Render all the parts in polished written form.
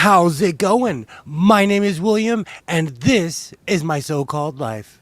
How's it going? My name is William, and this is my so-called life.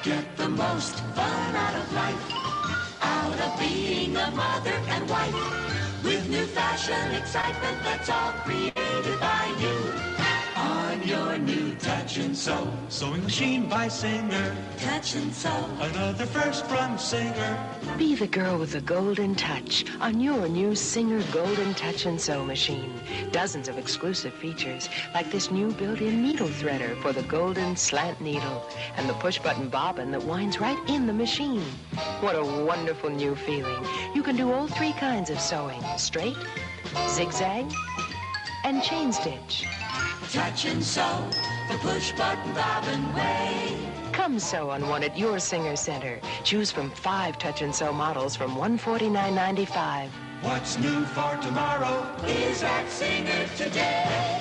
Get the most fun out of life, out of being a mother and wife, with new fashion excitement that's all created by you. On your new Touch and Sew Sewing machine by Singer. Touch and Sew. Another first from Singer. Be the girl with the golden touch on your new Singer Golden Touch and Sew machine. Dozens of exclusive features, like this new built-in needle threader for the golden slant needle, and the push-button bobbin that winds right in the machine. What a wonderful new feeling. You can do all three kinds of sewing: straight, zigzag, and chain stitch. Touch and Sew, the push-button bobbin way. Come sew on one at your Singer Center. Choose from 5 Touch and Sew models from $149.95. What's new for tomorrow Is at Singer today.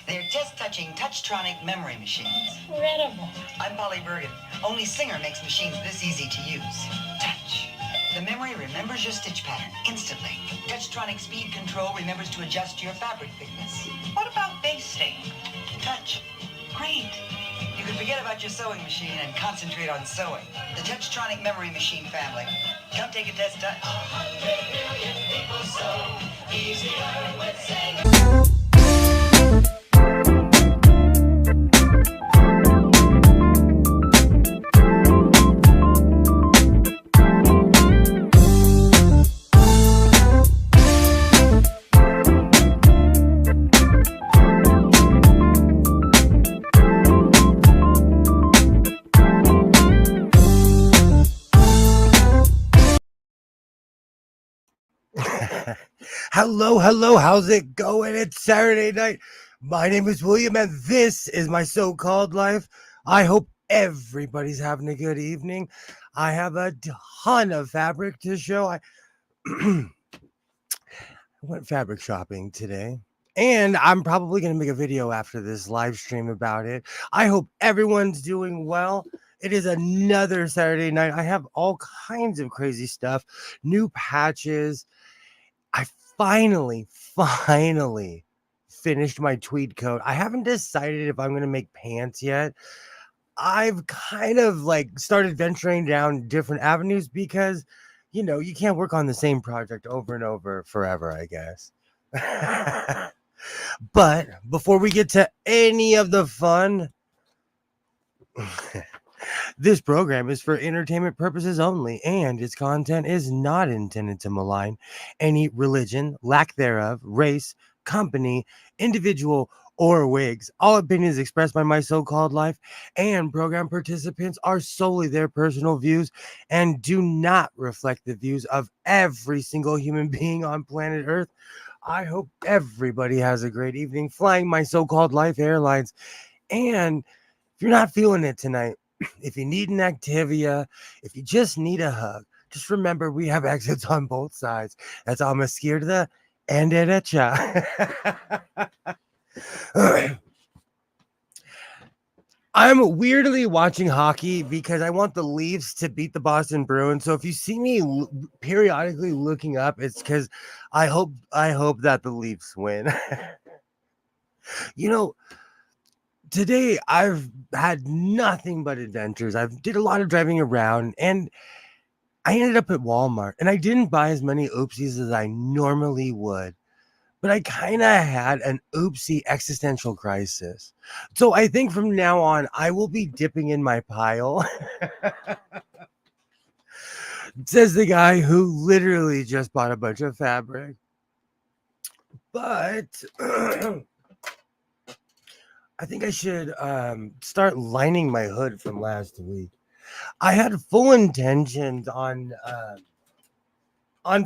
They're just touching Touchtronic memory machines. Incredible. I'm Polly Bergen. Only Singer makes machines this easy to use. Touch. The memory remembers your stitch pattern instantly. Touchtronic speed control remembers to adjust your fabric thickness. What about basting? Touch. Great. You can forget about your sewing machine and concentrate on sewing. The Touchtronic memory machine family. Come take a test, Touch. Hello, how's it going? It's Saturday night. My name is William, and this is my so-called life. I hope everybody's having a good evening. I have a ton of fabric to show. I went fabric shopping today, and I'm probably going to make a video after this live stream about it. I hope everyone's doing well. It is another Saturday night. I have all kinds of crazy stuff, new patches. I finally finished my tweed coat. I haven't decided if I'm going to make pants yet. I've kind of like started venturing down different avenues because You can't work on the same project over and over forever, I guess. But before we get to any of the fun, this program is for entertainment purposes only, and its content is not intended to malign any religion, lack thereof, race, company, individual, or wigs. All opinions expressed by my so called life and program participants are solely their personal views and do not reflect the views of every single human being on planet Earth. I hope everybody has a great evening flying my so called life airlines. And if you're not feeling it tonight, if you need an Activia, if you just need a hug, just remember we have exits on both sides. That's all I'm scared of the and derecha. I'm weirdly watching hockey because I want the Leafs to beat the Boston Bruins. So if you see me periodically looking up, it's because I hope that the Leafs win. you know, Today I've had nothing but adventures. I've did a lot of driving around, and I ended up at Walmart, and I didn't buy as many oopsies as I normally would, but I kind of had an oopsie existential crisis. So I think from now on I will be dipping in my pile. Says the guy who literally just bought a bunch of fabric. But I think I should start lining my hood from last week. I had full intentions on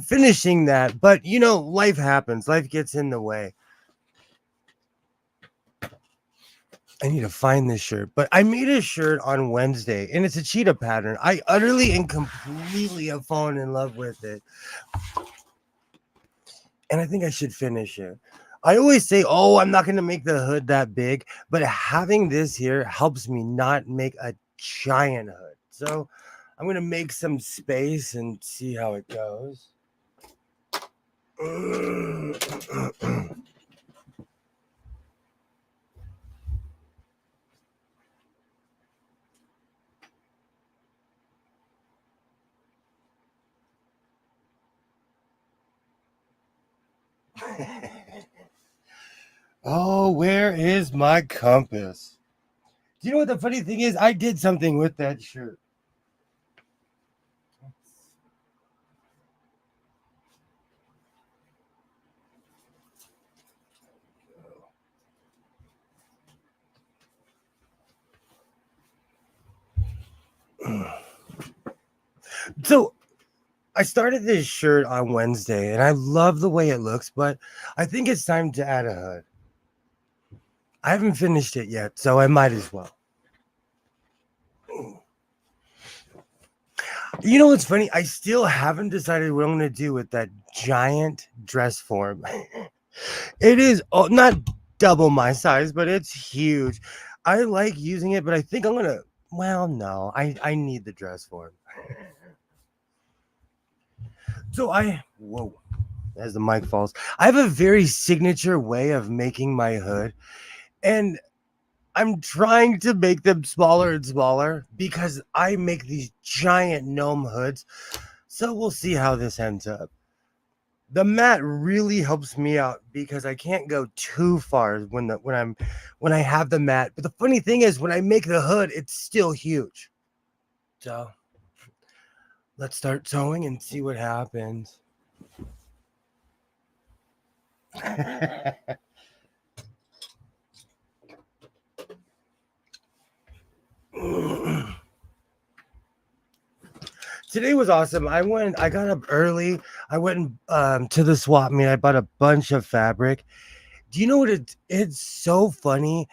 finishing that, but life happens. Life gets in the way. I need to find this shirt, but I made a shirt on Wednesday, and it's a cheetah pattern. I utterly and completely have fallen in love with it, and I think I should finish it. I always say, oh, I'm not going to make the hood that big, but having this here helps me not make a giant hood. So I'm going to make some space and see how it goes. Oh, where is my compass? Do you know what the funny thing is? I did something with that shirt. So I started this shirt on Wednesday, and I love the way it looks, but I think it's time to add a hood. I haven't finished it yet, so I might as well. You know what's funny? I still haven't decided what I'm going to do with that giant dress form. It is not double my size, but it's huge. I like using it, but I think I'm going to, well, no, I need the dress form. So whoa, as the mic falls, I have a very signature way of making my hood, and I'm trying to make them smaller and smaller because I make these giant gnome hoods. So we'll see how this ends up. The mat really helps me out because I can't go too far when I have the mat. But the funny thing is, when I make the hood, it's still huge. So let's start sewing and see what happens. Today was awesome. I got up early. I went to the swap meet. I bought a bunch of fabric. Do you know what it's so funny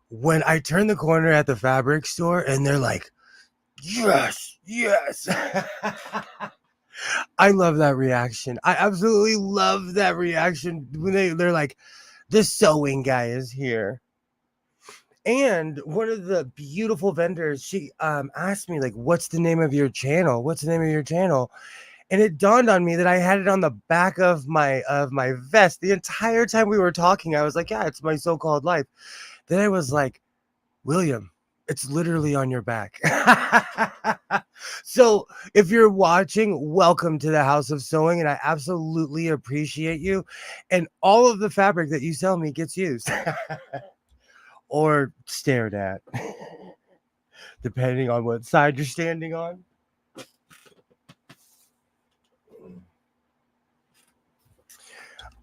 when I turn the corner at the fabric store and they're like, yes, yes. I love that reaction. I absolutely love that reaction when they're like, the sewing guy is here. And one of the beautiful vendors, she asked me, like, what's the name of your channel? What's the name of your channel? And it dawned on me that I had it on the back of my vest. The entire time we were talking, I was like, yeah, it's my so-called life. Then I was like, William, it's literally on your back. So if you're watching, welcome to the House of Sewing, and I absolutely appreciate you. And all of the fabric that you sell me gets used or stared at, depending on what side you're standing on.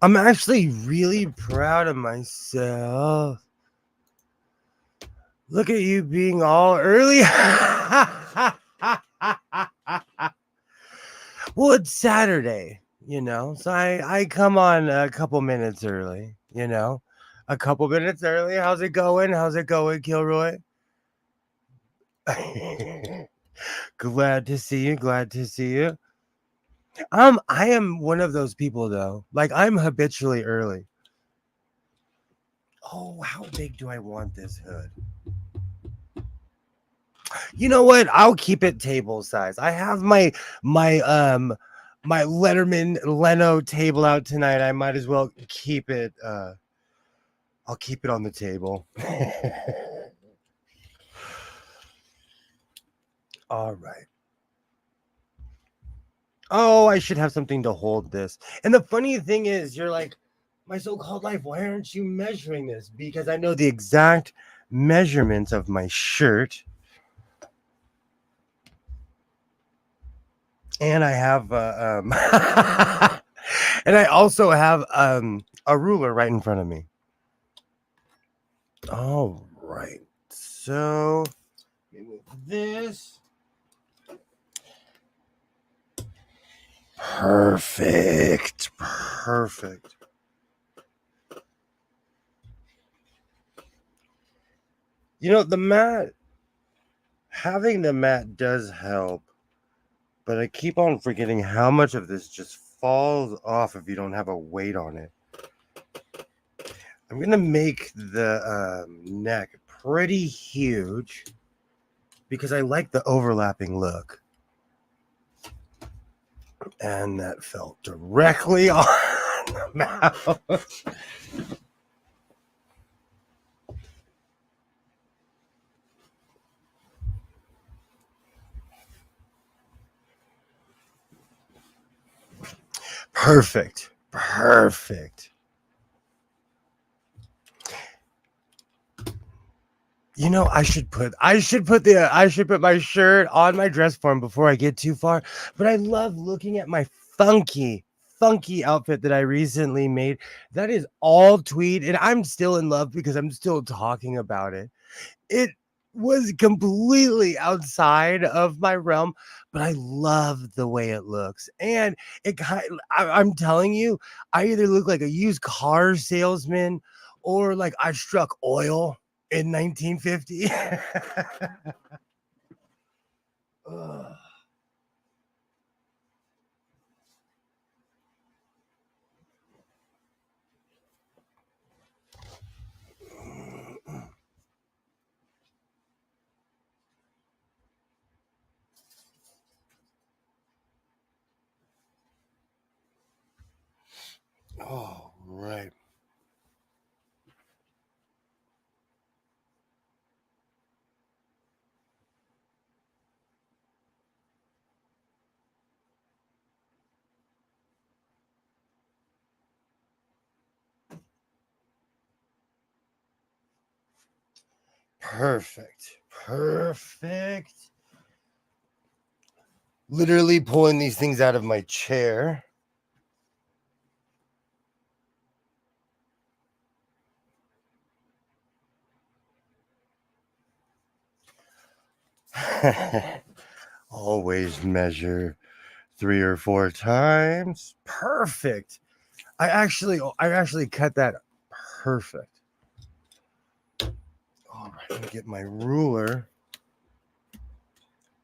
I'm actually really proud of myself. Look at you being all early. Well, it's Saturday, so I come on a couple minutes early, a couple minutes early. How's it going? How's it going, Kilroy? Glad to see you. Glad to see you. I am one of those people though. Like I'm habitually early. Oh, how big do I want this hood? You know what? I'll keep it table size. I have my Letterman Leno table out tonight. I might as well keep it I'll keep it on the table. All right. Oh, I should have something to hold this. And the funny thing is, you're like, my so-called life, why aren't you measuring this? Because I know the exact measurements of my shirt. And I have and I also have a ruler right in front of me. All right. So with this. Perfect. Perfect. The mat, having the mat does help, but I keep on forgetting how much of this just falls off if you don't have a weight on it. I'm going to make the neck pretty huge because I like the overlapping look. And that fell directly on the mouth. Perfect. Perfect. I should put my shirt on my dress form before I get too far. But I love looking at my funky outfit that I recently made. That is all tweed, and I'm still in love because I'm still talking about it. It was completely outside of my realm, but I love the way it looks. And I'm telling you, I either look like a used car salesman or like I struck oil in 1950. Ugh. Oh, right. Perfect. Perfect. Literally pulling these things out of my chair. Always measure 3 or 4 times. Perfect. I actually cut that perfect. All right, let me get my ruler.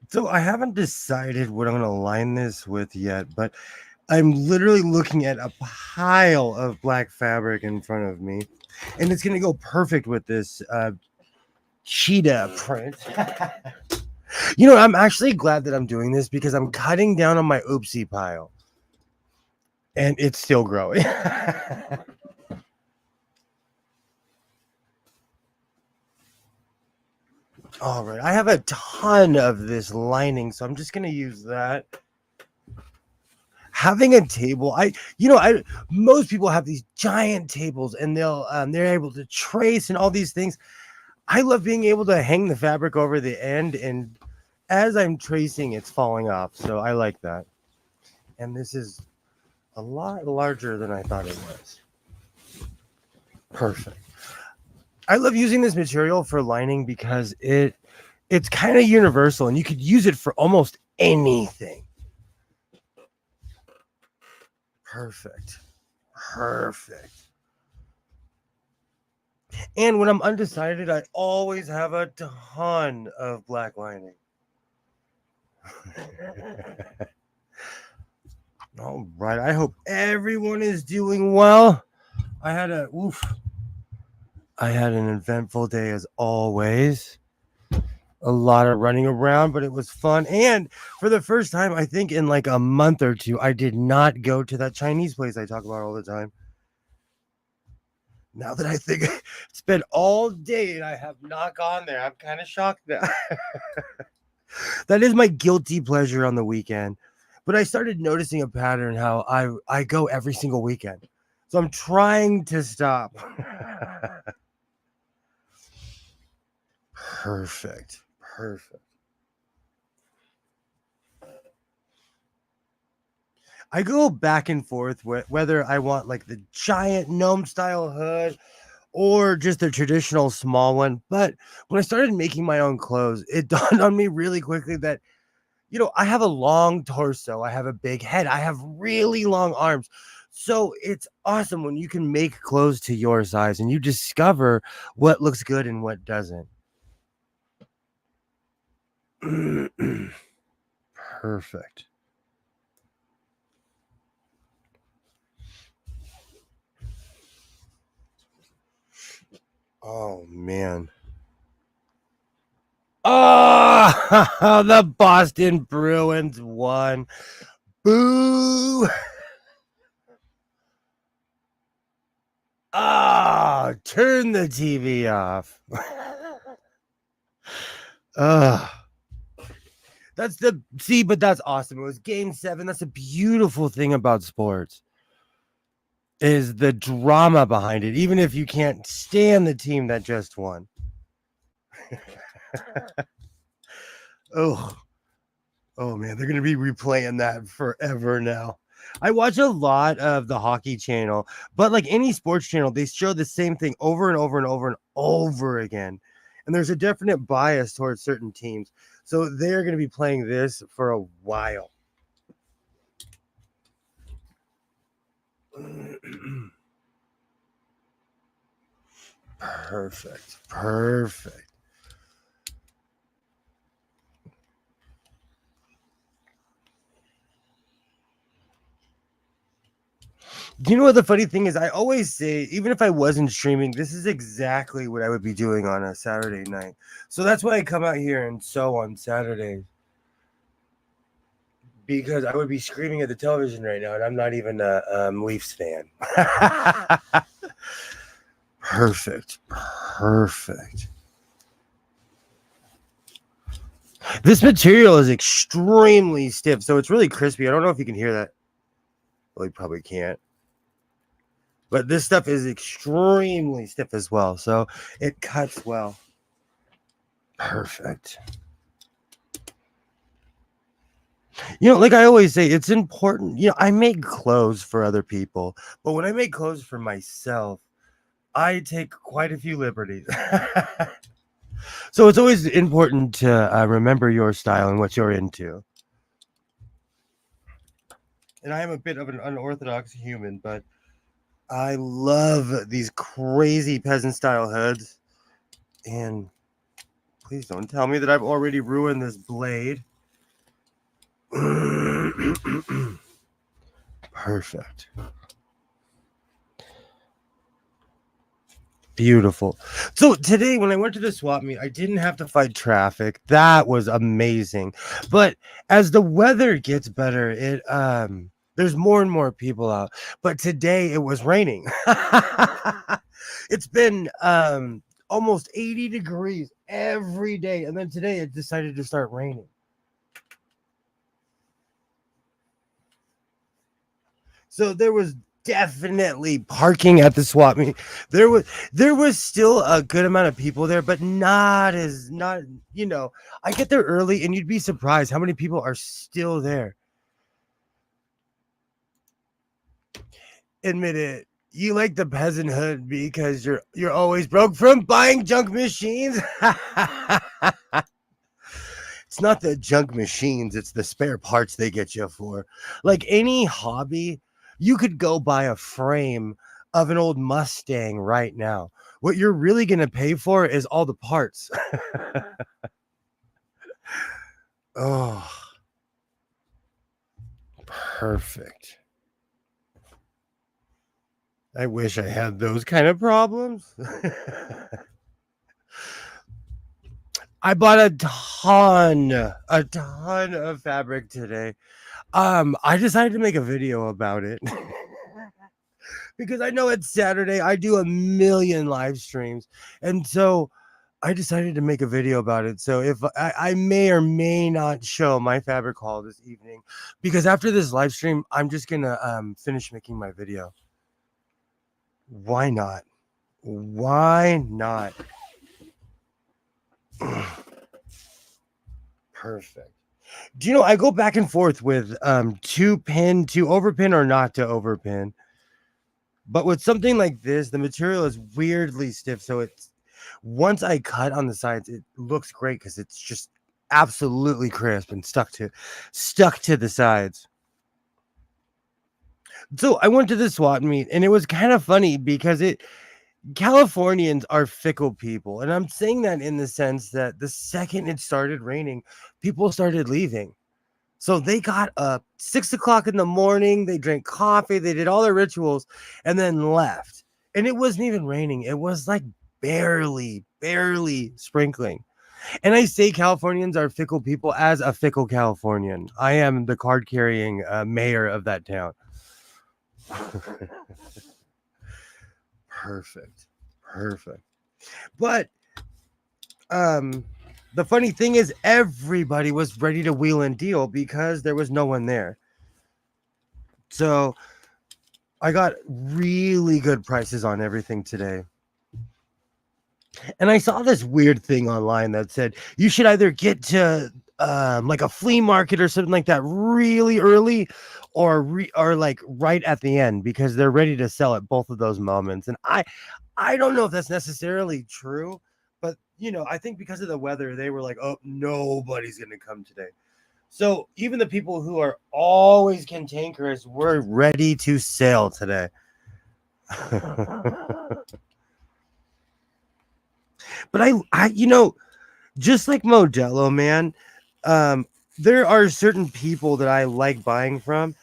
So I haven't decided what I'm going to line this with yet, but I'm literally looking at a pile of black fabric in front of me, and it's going to go perfect with this cheetah print. I'm actually glad that I'm doing this because I'm cutting down on my oopsie pile, and it's still growing. All right, I have a ton of this lining, so I'm just gonna use that. Having a table, I most people have these giant tables, and they're able to trace and all these things. I love being able to hang the fabric over the end, and as I'm tracing, it's falling off. So I like that. And this is a lot larger than I thought it was. Perfect. I love using this material for lining because it's kind of universal, and you could use it for almost anything. Perfect. Perfect. And when I'm undecided, I always have a ton of black lining. All right. I hope everyone is doing well. I had an eventful day as always. A lot of running around, but it was fun. And for the first time, I think in like a month or two, I did not go to that Chinese place I talk about all the time. Now that I think it's been all day and I have not gone there, I'm kind of shocked now. That is my guilty pleasure on the weekend. But I started noticing a pattern how I go every single weekend. So I'm trying to stop. Perfect. Perfect. I go back and forth whether I want like the giant gnome style hood or just the traditional small one. But when I started making my own clothes, it dawned on me really quickly that, I have a long torso, I have a big head, I have really long arms. So it's awesome when you can make clothes to your size and you discover what looks good and what doesn't. Perfect. Oh man. Oh, the Boston Bruins won. Boo. Ah, turn the TV off. But that's awesome. It was game 7. That's a beautiful thing about sports. Is the drama behind it, even if you can't stand the team that just won. Oh man, they're gonna be replaying that forever now. I watch a lot of the hockey channel, but like any sports channel, they show the same thing over and over and over and over again. And there's a definite bias towards certain teams. So they're going to be playing this for a while. Perfect. Perfect. Do you know what the funny thing is? I always say, even if I wasn't streaming, this is exactly what I would be doing on a Saturday night. So that's why I come out here and sew on Saturdays. Because I would be screaming at the television right now, and I'm not even a Leafs fan. Perfect. Perfect. This material is extremely stiff, so it's really crispy. I don't know if you can hear that. Well, you probably can't. But this stuff is extremely stiff as well, so it cuts well. Perfect. Like I always say, it's important. I make clothes for other people, but when I make clothes for myself, I take quite a few liberties. So it's always important to remember your style and what you're into. And I am a bit of an unorthodox human, but I love these crazy peasant style hoods. And please don't tell me that I've already ruined this blade. Perfect. Beautiful. So today when I went to the swap meet, I didn't have to fight traffic. That was amazing. But as the weather gets better, there's more and more people out. But today it was raining. It's been almost 80 degrees every day. And then today it decided to start raining. So there was definitely parking at the swap meet. There was still a good amount of people there, but not I get there early and you'd be surprised how many people are still there. Admit it. You like the peasanthood because you're always broke from buying junk machines. It's not the junk machines, it's the spare parts they get you for. Like any hobby, you could go buy a frame of an old Mustang right now. What you're really going to pay for is all the parts. Oh, perfect. I wish I had those kind of problems. I bought a ton of fabric today. I decided to make a video about it because I know it's Saturday. I do a million live streams, and so I decided to make a video about it. So if I may or may not show my fabric haul this evening, because after this live stream, I'm just gonna finish making my video. Why not? Why not? Perfect. Do you know I go back and forth with to overpin or not to overpin? But with something like this, the material is weirdly stiff, so it's once I cut on the sides, it looks great because it's just absolutely crisp and stuck to the sides. So I went to the swap meet and it was kind of funny because Californians are fickle people. And I'm saying that in the sense that the second it started raining, people started leaving. So they got up 6 o'clock in the morning, they drank coffee, they did all their rituals, and then left. And it wasn't even raining. It was like barely sprinkling. And I say Californians are fickle people as a fickle Californian. I am the card carrying mayor of that town. Perfect. But the funny thing is everybody was ready to wheel and deal because there was no one there. So I got really good prices on everything today. And I saw this weird thing online that said you should either get to like a flea market or something like that really early or like right at the end because they're ready to sell at both of those moments. And I don't know if that's necessarily true, but I think because of the weather, they were like, oh, nobody's going to come today. So even the people who are always cantankerous were ready to sell today. But I just like Modelo, man, there are certain people that I like buying from,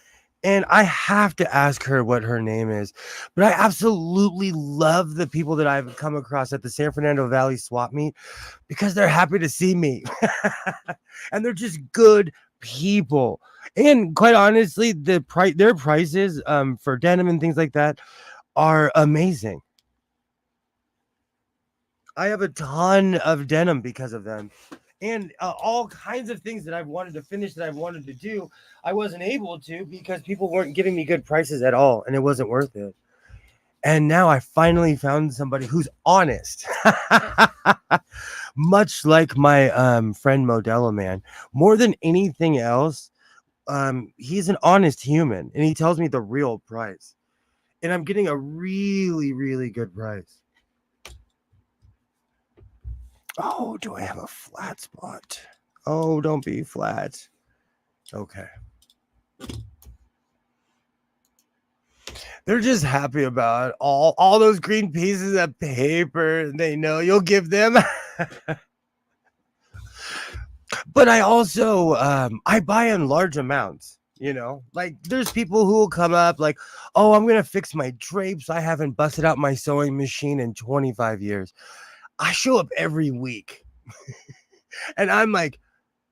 and I have to ask her what her name is. But I absolutely love the people that I've come across at the San Fernando Valley swap meet because they're happy to see me. And they're just good people. And quite honestly, their prices for denim and things like that are amazing. I have a ton of denim because of them. And all kinds of things that I've wanted to finish that I've wanted to do, I wasn't able to because people weren't giving me good prices at all, and it wasn't worth it. And now I finally found somebody who's honest. Much like my friend Modelo Man. More than anything else, he's an honest human, and he tells me the real price. And I'm getting a really good price. Oh, do I have a flat spot? Oh, don't be flat. Okay. They're just happy about all those green pieces of paper they know you'll give them. But I also I buy in large amounts, like there's people who will come up like, oh, I'm gonna fix my drapes. I haven't busted out my sewing machine in 25 years. I show up every week and I'm like,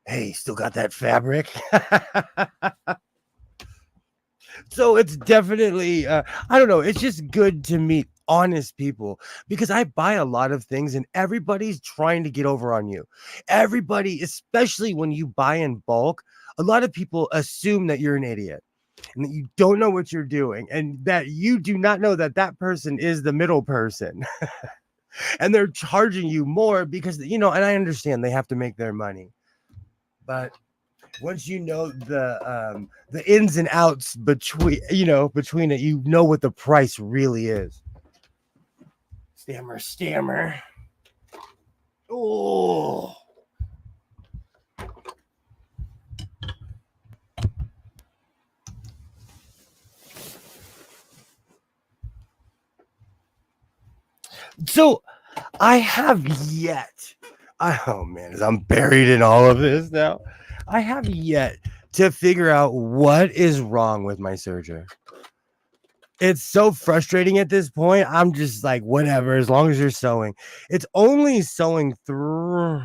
hey, still got that fabric? So it's definitely, I don't know. It's just good to meet honest people, because I buy a lot of things and everybody's trying to get over on you. Everybody, especially when you buy in bulk, a lot of people assume that you're an idiot and that you don't know what you're doing and that you do not know that that person is the middle person. And they're charging you more because, and I understand they have to make their money. But once you know the ins and outs between it, you know what the price really is. Stammer. Oh. So I have yet. Oh man, as I'm buried in all of this now, I have yet to figure out what is wrong with my serger. It's so frustrating at this point. I'm just like, whatever, as long as you're sewing. It's only sewing through.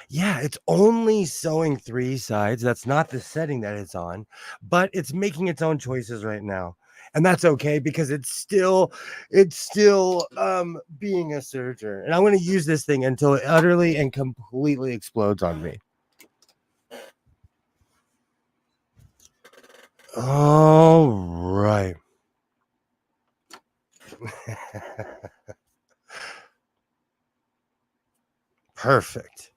Yeah, it's only sewing 3 sides. That's not the setting that it's on, but it's making its own choices right now. And that's okay because it's still being a serger. And I'm going to use this thing until it utterly and completely explodes on me. All right. Perfect.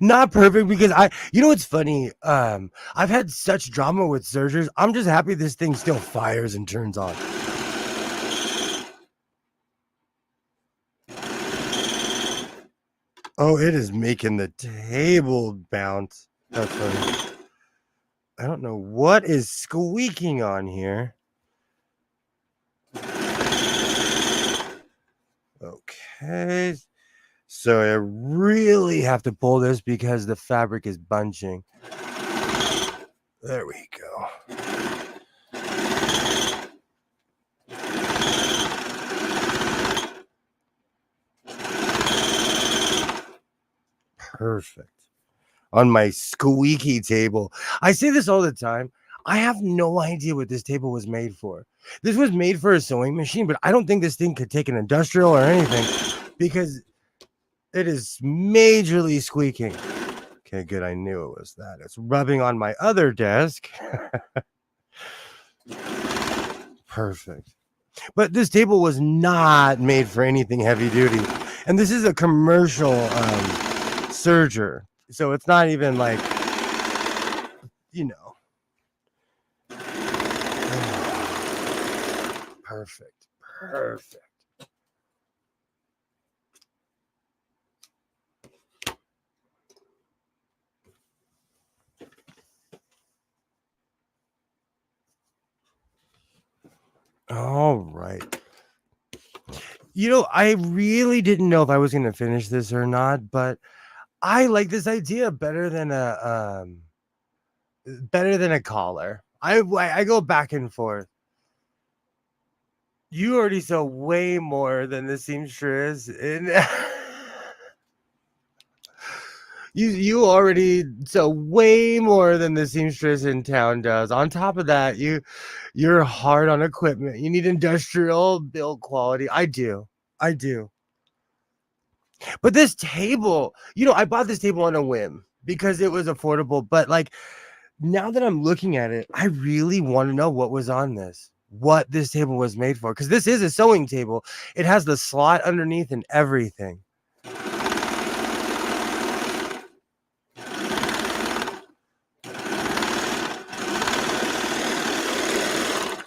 Not perfect because what's funny? I've had such drama with sergers. I'm just happy this thing still fires and turns on. Oh, it is making the table bounce. That's funny. I don't know what is squeaking on here. Okay. So I really have to pull this because the fabric is bunching. There we go. Perfect. On my squeaky table. I say this all the time. I have no idea what this table was made for. This was made for a sewing machine, but I don't think this thing could take an industrial or anything because it is majorly squeaking. Okay, good. I knew it was that. It's rubbing on my other desk. Perfect. But this table was not made for anything heavy duty. And this is a commercial serger. So it's not even like, Perfect. All right. I really didn't know if I was going to finish this or not, but I like this idea better than a collar. I go back and forth. You already sew way more than the seamstress, and you already sew way more than the seamstress in town does. On top of that, you're hard on equipment. You need industrial build quality. I do. But this table, I bought this table on a whim because it was affordable. But like now that I'm looking at it, I really want to know what was on this, what this table was made for. Because this is a sewing table. It has the slot underneath and everything.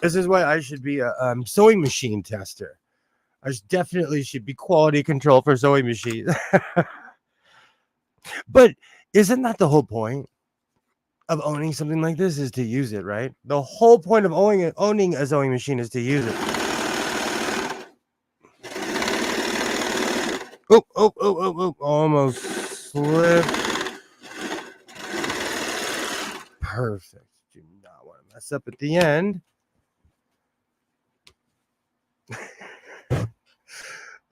This is why I should be a sewing machine tester. I definitely should be quality control for sewing machines. But isn't that the whole point of owning something like this is to use it, right? The whole point of owning a sewing machine is to use it. Oh, almost slipped. Perfect. Do not want to mess up at the end.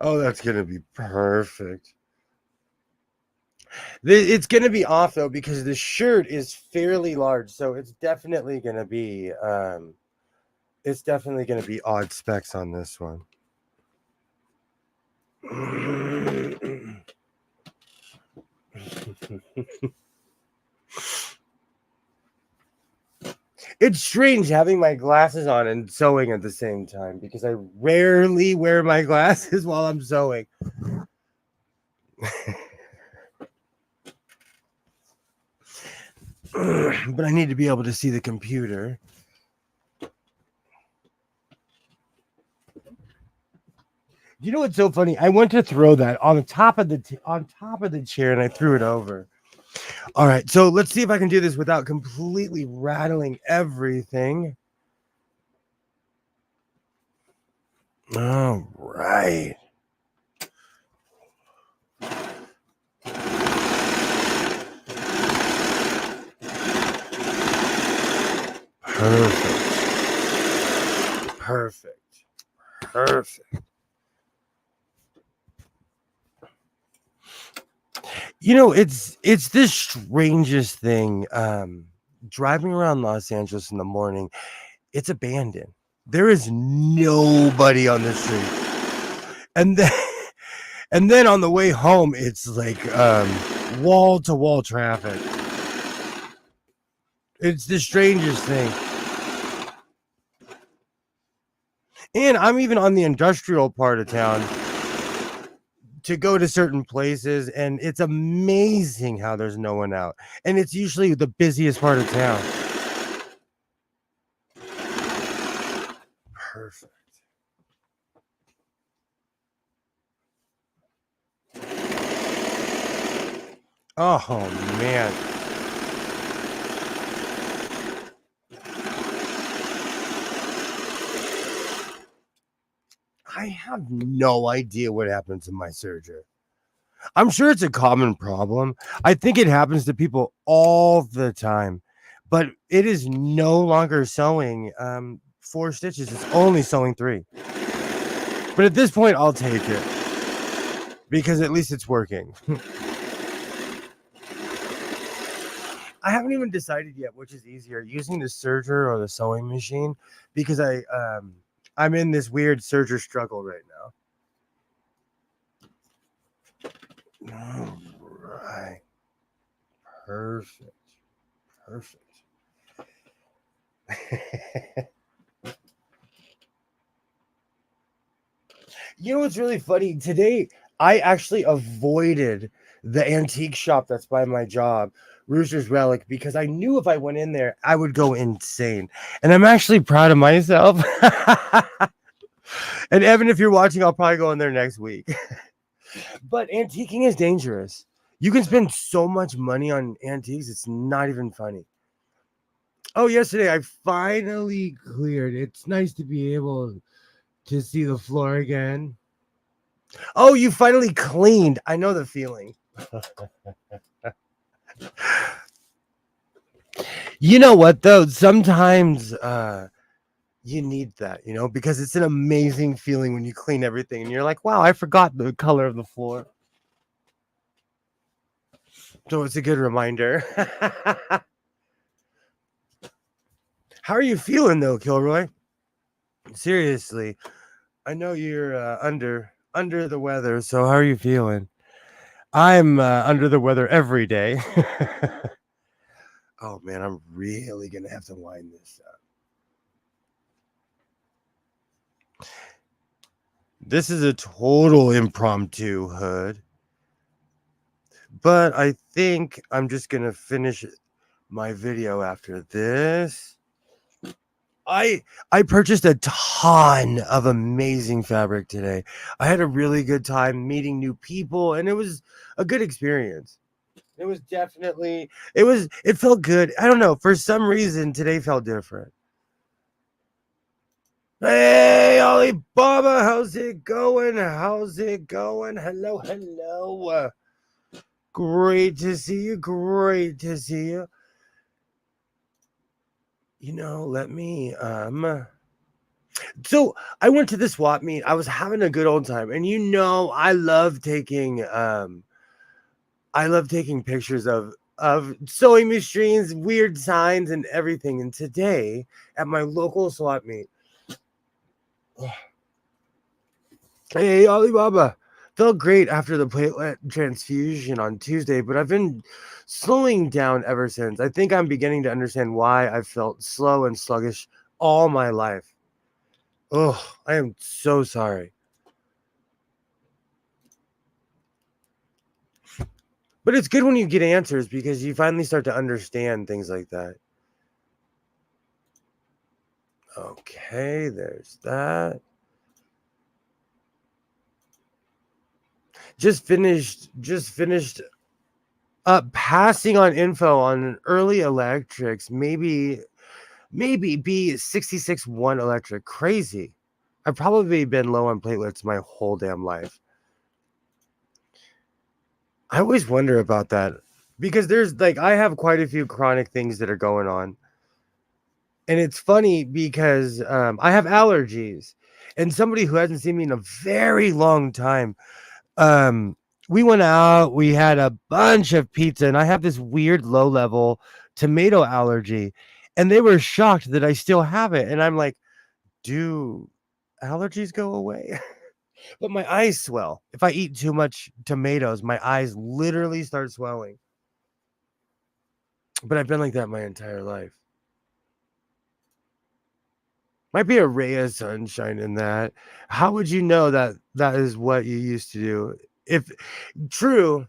Oh, that's going to be perfect. It's going to be off though because the shirt is fairly large, so it's definitely going to be odd specs on this one. It's strange having my glasses on and sewing at the same time because I rarely wear my glasses while I'm sewing. But I need to be able to see the computer. You know what's so funny? I went to throw that on the top of the chair and I threw it over. All right, so let's see if I can do this without completely rattling everything. All right. Perfect. You know, it's the strangest thing. Driving around Los Angeles in the morning, it's abandoned. There is nobody on the street. And then and then on the way home, it's like wall to wall traffic. It's the strangest thing. And I'm even on the industrial part of town to go to certain places, and it's amazing how there's no one out. And it's usually the busiest part of town. Perfect. Oh, man. I have no idea what happened to my serger. I'm sure it's a common problem. I think it happens to people all the time, but it is no longer sewing 4 stitches. It's only sewing 3. But at this point, I'll take it because at least it's working. I haven't even decided yet which is easier, using the serger or the sewing machine, because I'm in this weird serger struggle right now. All right. Perfect. You know what's really funny? Today, I actually avoided the antique shop that's by my job, Rooster's Relic, because I knew if I went in there, I would go insane. And I'm actually proud of myself. And Evan, if you're watching, I'll probably go in there next week. But antiquing is dangerous. You can spend so much money on antiques, it's not even funny. Oh, yesterday I finally cleared. It's nice to be able to see the floor again. Oh, you finally cleaned. I know the feeling. You know what, though? Sometimes you need that, because it's an amazing feeling when you clean everything and you're like, wow, I forgot the color of the floor. So it's a good reminder. How are you feeling, though, Kilroy? Seriously, I know you're under the weather, so how are you feeling? I'm under the weather every day. Oh, man, I'm really going to have to wind this up. This is a total impromptu hood. But I think I'm just going to finish my video after this. I purchased a ton of amazing fabric today. I had a really good time meeting new people, and it was a good experience. It was definitely, it felt good. I don't know. For some reason, today felt different. Hey, Alibaba, how's it going? Hello. Great to see you. Let me, so I went to the swap meet. I was having a good old time. And I love taking, I love taking pictures of sewing machines, weird signs, and everything. And today at my local swap meet, hey Alibaba, felt great after the platelet transfusion on Tuesday, but I've been slowing down ever since. I think I'm beginning to understand why I felt slow and sluggish all my life. Oh, I am so sorry. But it's good when you get answers because you finally start to understand things like that. Okay, there's that. Just finished passing on info on early electrics, maybe B66 1 electric. Crazy. I've probably been low on platelets my whole damn life. I always wonder about that because there's like I have quite a few chronic things that are going on. And it's funny because I have allergies. And somebody who hasn't seen me in a very long time, um, we went out, we had a bunch of pizza, and I have this weird low level tomato allergy. And they were shocked that I still have it. And I'm like, do allergies go away? But my eyes swell. If I eat too much tomatoes, my eyes literally start swelling. But I've been like that my entire life. Might be a ray of sunshine in that. How would you know that that is what you used to do? If true,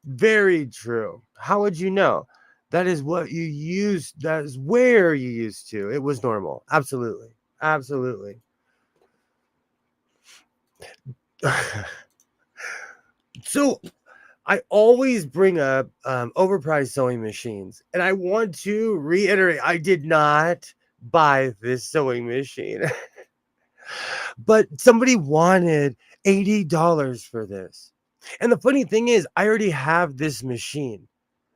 very true. How would you know? That is what you used. That is where you used to. It was normal. Absolutely. Absolutely. So I always bring up overpriced sewing machines. And I want to reiterate I did not buy this sewing machine. But somebody wanted $80 for this. And the funny thing is, I already have this machine,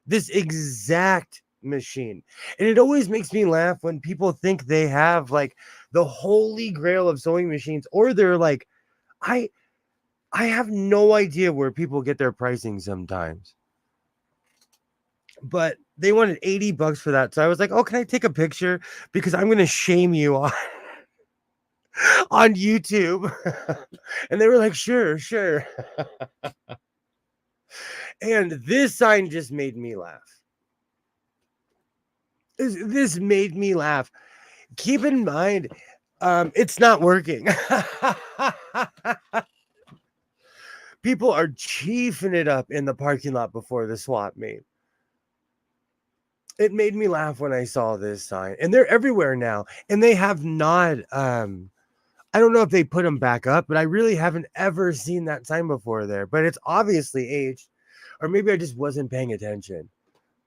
this exact machine. And it always makes me laugh when people think they have like the holy grail of sewing machines, or they're like, I I have no idea where people get their pricing sometimes. But they wanted $80 for that. So I was like, oh, can I take a picture? Because I'm gonna shame you on on YouTube. And they were like, sure, sure. And this sign just made me laugh. This made me laugh. Keep in mind, it's not working. People are chiefing it up in the parking lot before the swap meet. It made me laugh when I saw this sign, and they're everywhere now. And they have not. I don't know if they put them back up, but I really haven't ever seen that sign before there. But it's obviously aged, or maybe I just wasn't paying attention.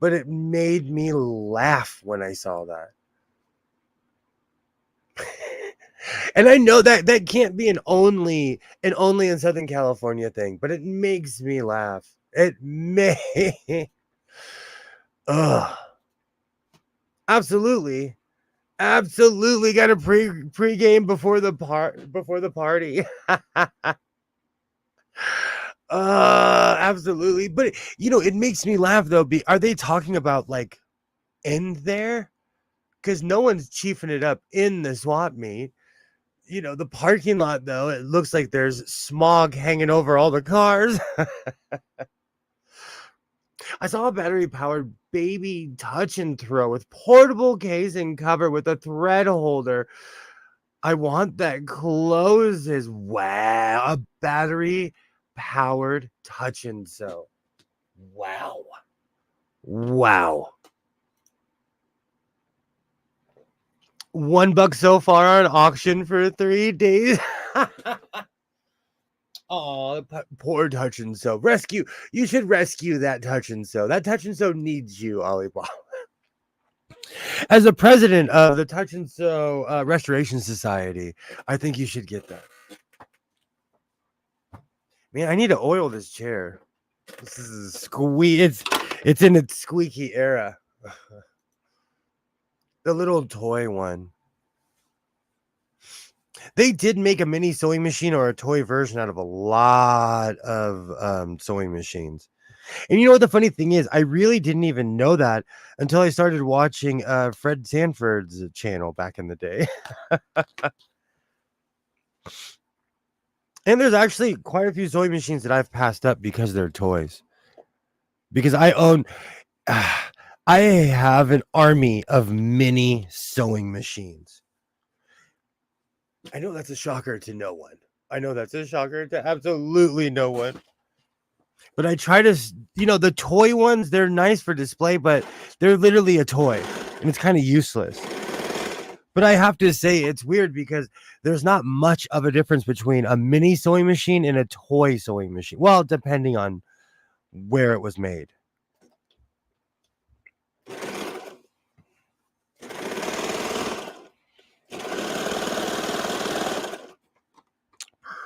But it made me laugh when I saw that. And I know that that can't be an only in Southern California thing, but it makes me laugh. It may. Ugh. Absolutely. Absolutely got a pregame before the party. Absolutely. But it makes me laugh though. Are they talking about like in there? Because no one's chiefing it up in the swap meet. The parking lot though, it looks like there's smog hanging over all the cars. I saw a battery powered baby touch and throw with portable casing cover with a thread holder. I want that closes. Wow. A battery powered touch and sew. Wow. Wow. $1 so far on auction for 3 days. Oh, poor touch and sew. Rescue. You should rescue that touch and sew. That touch and sew needs you, Alibaba. As a president of the Touch and Sew Restoration Society, I think you should get that. Man, I need to oil this chair. This is it's in its squeaky era. The little toy one. They did make a mini sewing machine or a toy version out of a lot of sewing machines. And you know what the funny thing is? I really didn't even know that until I started watching Fred Sanford's channel back in the day. And there's actually quite a few sewing machines that I've passed up because they're toys. Because I own, I have an army of mini sewing machines. I know that's a shocker to no one. I know that's a shocker to absolutely no one. But I try to, the toy ones, they're nice for display, but they're literally a toy and it's kind of useless. But I have to say, it's weird because there's not much of a difference between a mini sewing machine and a toy sewing machine. Well, depending on where it was made.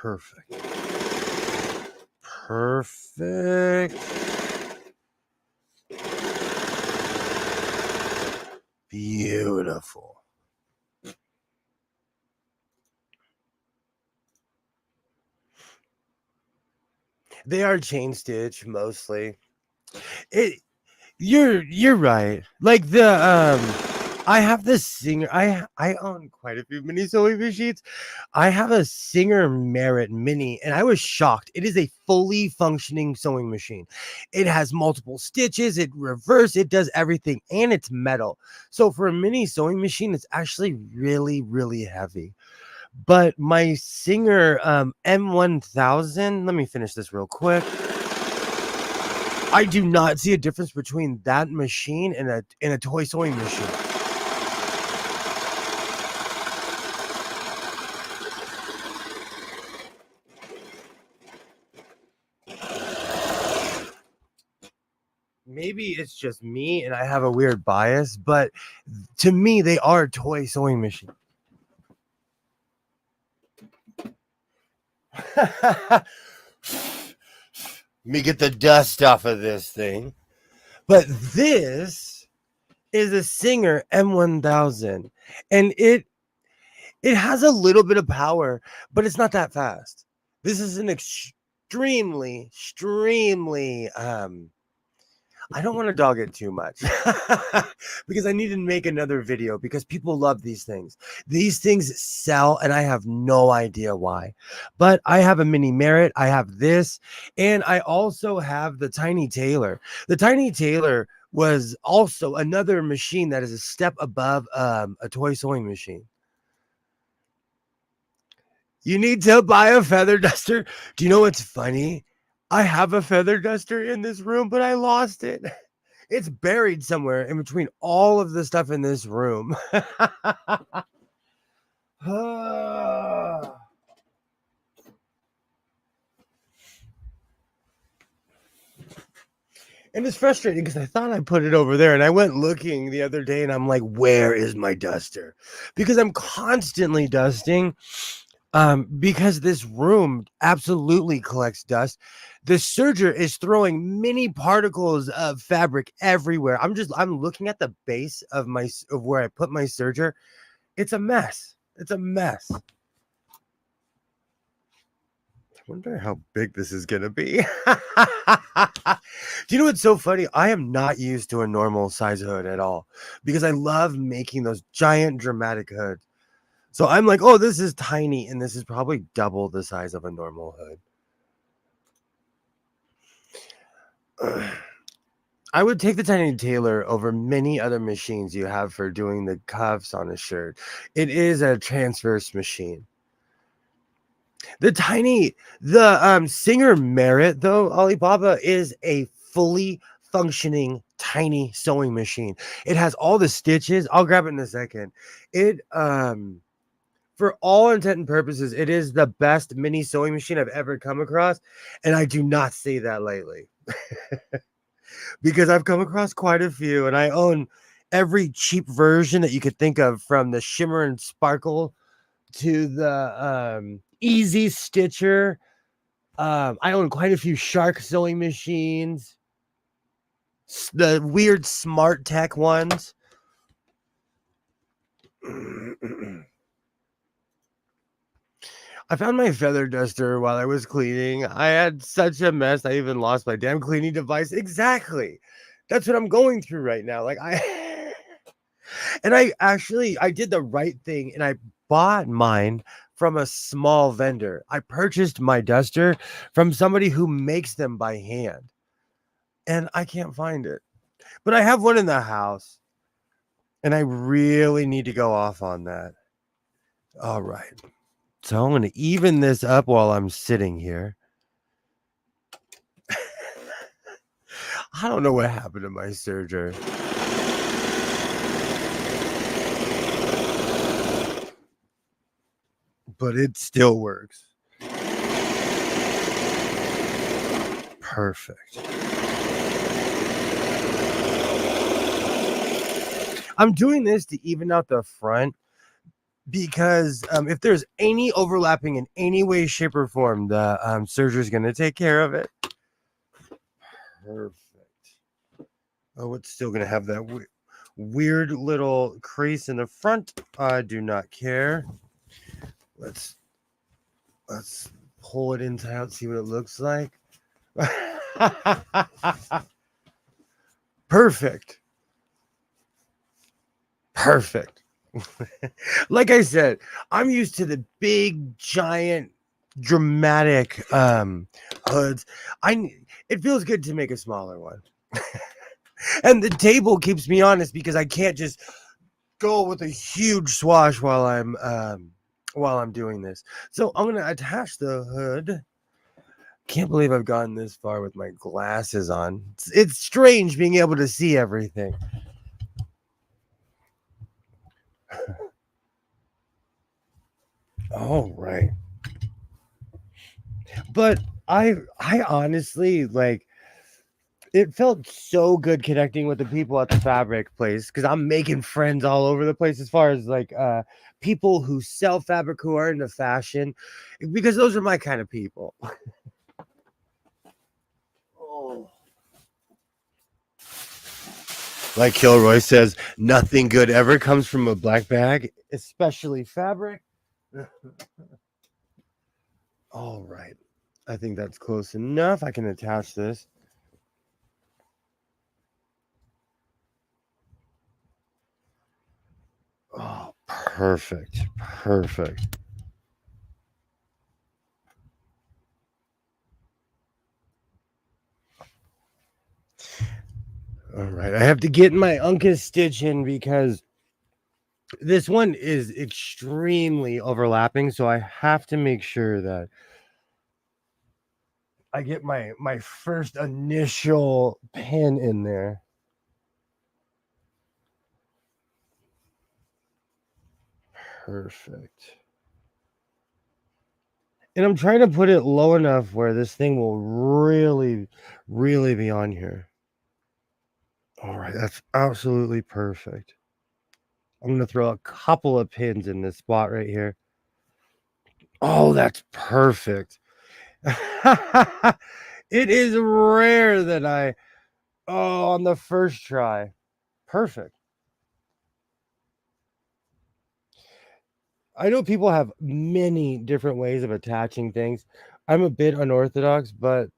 Perfect. Perfect. Beautiful. They are chain stitch mostly. You're right. Like I have this Singer. I own quite a few mini sewing machines. I have a Singer Merit Mini, and I was shocked. It is a fully functioning sewing machine. It has multiple stitches. It reverse. It does everything, and it's metal. So for a mini sewing machine, it's actually really really heavy. But my Singer M1000. Let me finish this real quick. I do not see a difference between that machine and a toy sewing machine. Maybe it's just me and I have a weird bias, but to me, they are toy sewing machines. Let me get the dust off of this thing. But this is a Singer M1000, and it has a little bit of power, but it's not that fast. This is an extremely I don't want to dog it too much because I need to make another video because people love these things. These things sell and I have no idea why. But I have a mini Merit, I have this, and I also have the Tiny Tailor. The Tiny Tailor was also another machine that is a step above a toy sewing machine. You need to buy a feather duster. Do you know what's funny? I have a feather duster in this room, but I lost it. It's buried somewhere in between all of the stuff in this room. And it's frustrating because I thought I put it over there and I went looking the other day and I'm like, where is my duster? Because I'm constantly dusting. Because this room absolutely collects dust. The serger is throwing mini particles of fabric everywhere. I'm looking at the base of where I put my serger. It's a mess. It's a mess. I wonder how big this is gonna be. Do you know what's so funny? I am not used to a normal size hood at all because I love making those giant dramatic hoods. So I'm like, oh, this is tiny, and this is probably double the size of a normal hood. I would take the Tiny Tailor over many other machines you have for doing the cuffs on a shirt. It is a transverse machine. The Singer Merit, though, Alibaba, is a fully functioning tiny sewing machine. It has all the stitches. I'll grab it in a second. It for all intent and purposes, it is the best mini sewing machine I've ever come across. And I do not say that lightly because I've come across quite a few and I own every cheap version that you could think of, from the Shimmer and Sparkle to the Easy Stitcher. I own quite a few Shark sewing machines, the weird Smart Tech ones. I found my feather duster while I was cleaning. I had such a mess. I even lost my damn cleaning device. Exactly. That's what I'm going through right now. Like I and I did the right thing and I bought mine from a small vendor. I purchased my duster from somebody who makes them by hand. And I can't find it. But I have one in the house. And I really need to go off on that. All right. So I'm going to even this up while I'm sitting here. I don't know what happened to my serger. But it still works. Perfect. I'm doing this to even out the front because if there's any overlapping in any way, shape, or form, the serger is going to take care of it. Perfect. Oh, it's still going to have that weird little crease in the front. I do not care. Let's pull it inside out, see what it looks like. Perfect. Perfect. Like I said, I'm used to the big, giant, dramatic hoods. It feels good to make a smaller one. And the table keeps me honest because I can't just go with a huge swash while I'm doing this. So I'm gonna attach the hood. Can't believe I've gotten this far with my glasses on. It's strange being able to see everything. All right. But I honestly like it felt so good connecting with the people at the fabric place because I'm making friends all over the place as far as like people who sell fabric who are into fashion because those are my kind of people. Oh. Like Kilroy says, nothing good ever comes from a black bag, especially fabric. All right. I think that's close enough. I can attach this. Oh, perfect. Perfect. All right. I have to get my Uncas stitch in because this one is extremely overlapping. So I have to make sure that I get my first initial pin in there. Perfect. And I'm trying to put it low enough where this thing will really, really be on here. All right, that's absolutely perfect. I'm going to throw a couple of pins in this spot right here. Oh, that's perfect. It is rare that on the first try. Perfect. I know people have many different ways of attaching things. I'm a bit unorthodox, but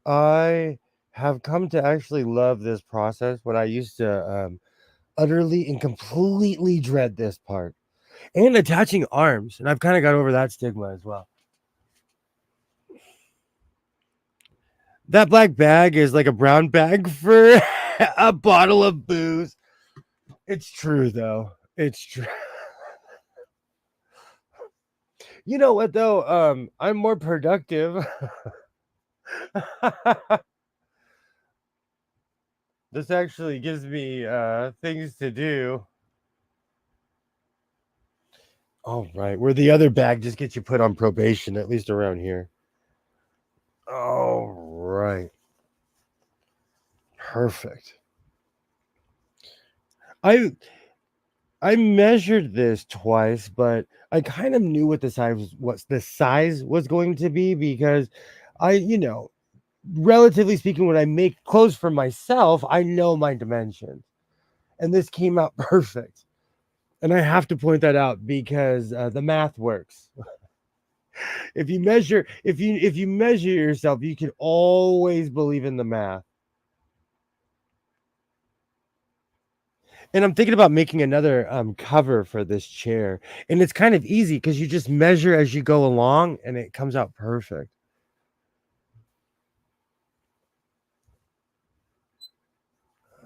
I have come to actually love this process when I used to utterly and completely dread this part. And attaching arms, and I've kind of got over that stigma as well. That black bag is like a brown bag for a bottle of booze. It's true though. It's true. You know what though? I'm more productive. This actually gives me things to do. All right, where the other bag just gets you put on probation, at least around here. All right. Perfect. I measured this twice, but I kind of knew what the size was going to be because relatively speaking, when I make clothes for myself, I know my dimensions. And this came out perfect. And I have to point that out because the math works. If you measure yourself, you can always believe in the math. And I'm thinking about making another cover for this chair. And it's kind of easy because you just measure as you go along and it comes out perfect.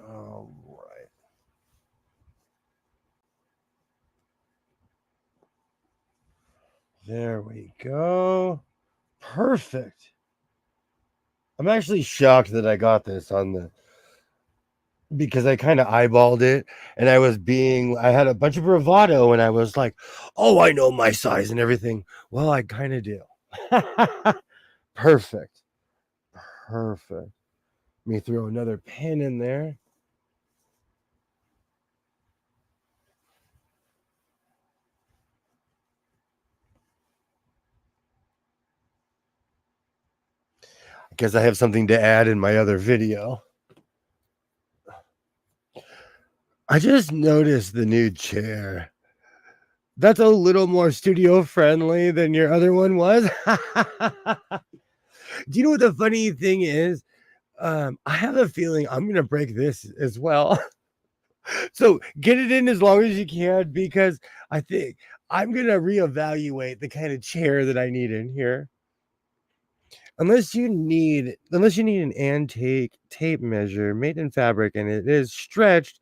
All right. There we go. Perfect. I'm actually shocked that I got this on the because I kind of eyeballed it and I had a bunch of bravado and I was like, oh, I know my size and everything. Well, I kind of do. Perfect. Perfect. Let me throw another pin in there. I guess I have something to add in my other video. I just noticed the new chair. That's a little more studio friendly than your other one was. Do you know what the funny thing is? I have a feeling I'm gonna break this as well. So get it in as long as you can because I think I'm gonna reevaluate the kind of chair that I need in here. Unless you need an antique tape measure made in fabric and it is stretched,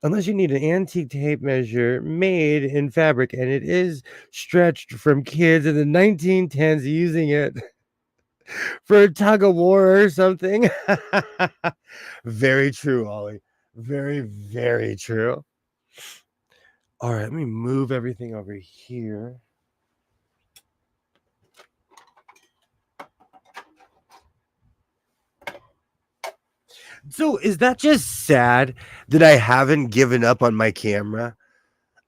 unless you need an antique tape measure made in fabric and it is stretched from kids in the 1910s using it for a tug of war or something. Very true, Ollie. Very, very true. All right, let me move everything over here. So, is that just sad that I haven't given up on my camera?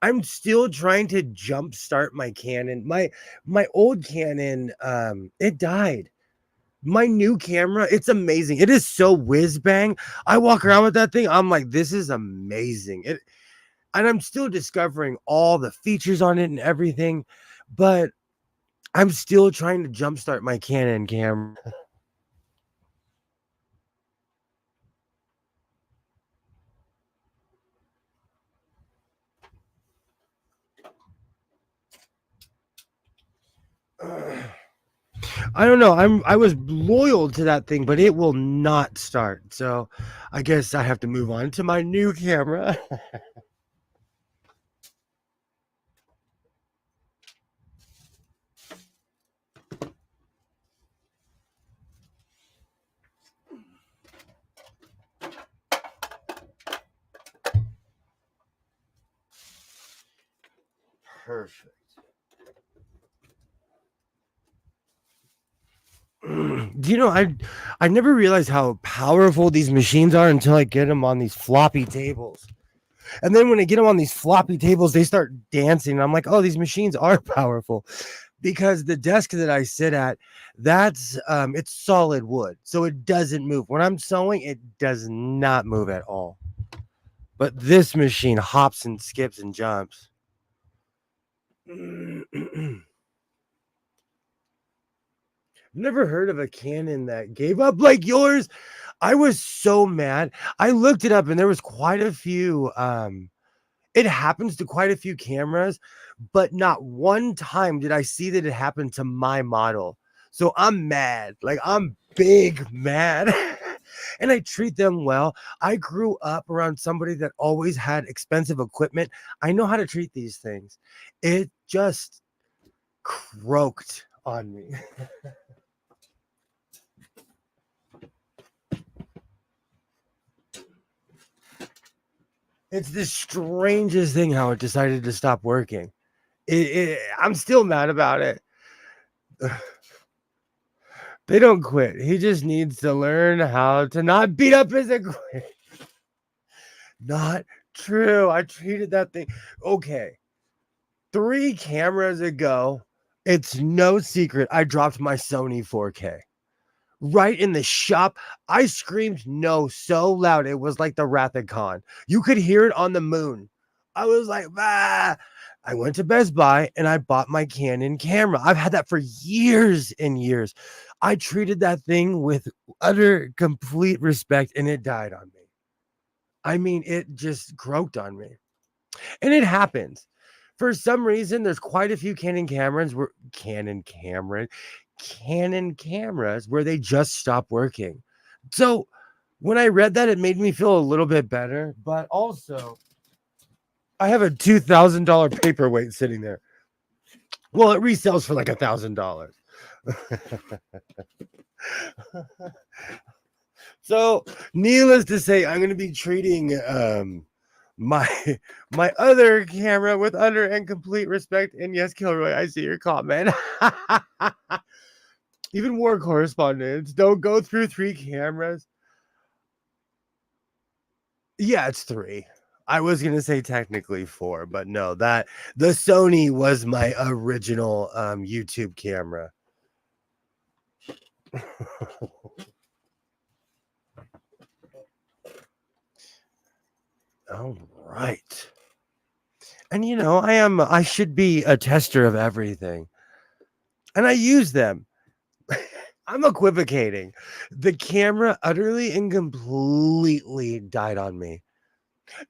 I'm still trying to jumpstart my Canon. My old Canon, it died. My new camera, it's amazing. It is so whiz bang. I walk around with that thing. I'm like, this is amazing. And I'm still discovering all the features on it and everything, but I'm still trying to jumpstart my Canon camera. I don't know. I was loyal to that thing, but it will not start. So I guess I have to move on to my new camera. Perfect. Do you know I never realized how powerful these machines are until I get them on these floppy tables. And then when I get them on these floppy tables, they start dancing. And I'm like, oh, these machines are powerful because the desk that I sit at, that's it's solid wood, so it doesn't move. When I'm sewing, it does not move at all. But this machine hops and skips and jumps. Never heard of a Canon that gave up like yours. I was so mad. I looked it up and there was quite a few it happens to quite a few cameras, but not one time did I see that it happened to my model. So I'm mad. Like I'm big mad. And I treat them well. I grew up around somebody that always had expensive equipment. I know how to treat these things. It just croaked on me. It's the strangest thing how it decided to stop working. I'm still mad about it. They don't quit. He just needs to learn how to not beat up his equipment. Not true. I treated that thing. Okay. 3 cameras ago, it's no secret I dropped my Sony 4K. Right in the shop, I screamed no so loud it was like the Wrath of Khan. You could hear it on the moon. I was like, ah. I went to Best Buy and I bought my Canon camera. I've had that for years and years. I treated that thing with utter complete respect and it died on me. I mean, it just croaked on me. And it happens. For some reason, there's quite a few Canon cameras where they just stop working. So when I read that, it made me feel a little bit better, but also I have a $2,000 paperweight sitting there. Well, it resells for like $1,000. So, needless to say, I'm going to be treating my my other camera with utter and complete respect. And yes, Kilroy, I see your comment. Even war correspondents don't go through 3 cameras. Yeah, it's 3. I was gonna say technically 4, but no, that the Sony was my original YouTube camera. All right. And I should be a tester of everything. And I use them. I'm equivocating. The camera utterly and completely died on me.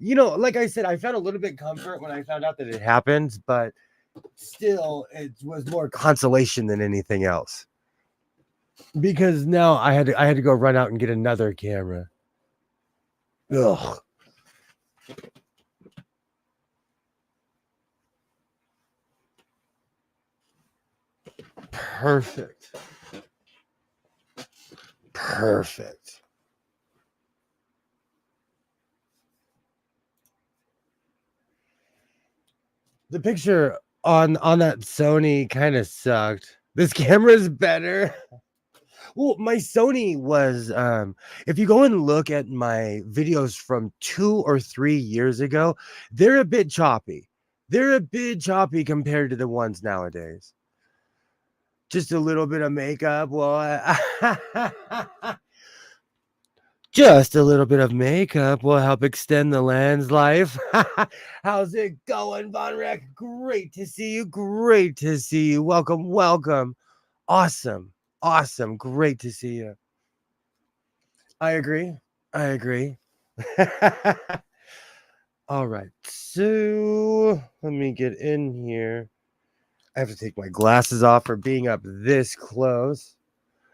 Like I said, I found a little bit comfort when I found out that it happened, but still, it was more consolation than anything else. Because now I had to go run out and get another camera. Ugh. Perfect. Perfect. The picture on that Sony kind of sucked. This camera's better. Well, my Sony was if you go and look at my videos from 2 or 3 years ago, they're a bit choppy. They're a bit choppy compared to the ones nowadays. Just a little bit of makeup. Well, just a little bit of makeup will help extend the lens life. How's it going, Von Reck? Great to see you. Great to see you. Welcome, welcome. Awesome. Awesome. Great to see you. I agree. I agree. All right. So let me get in here. I have to take my glasses off for being up this close.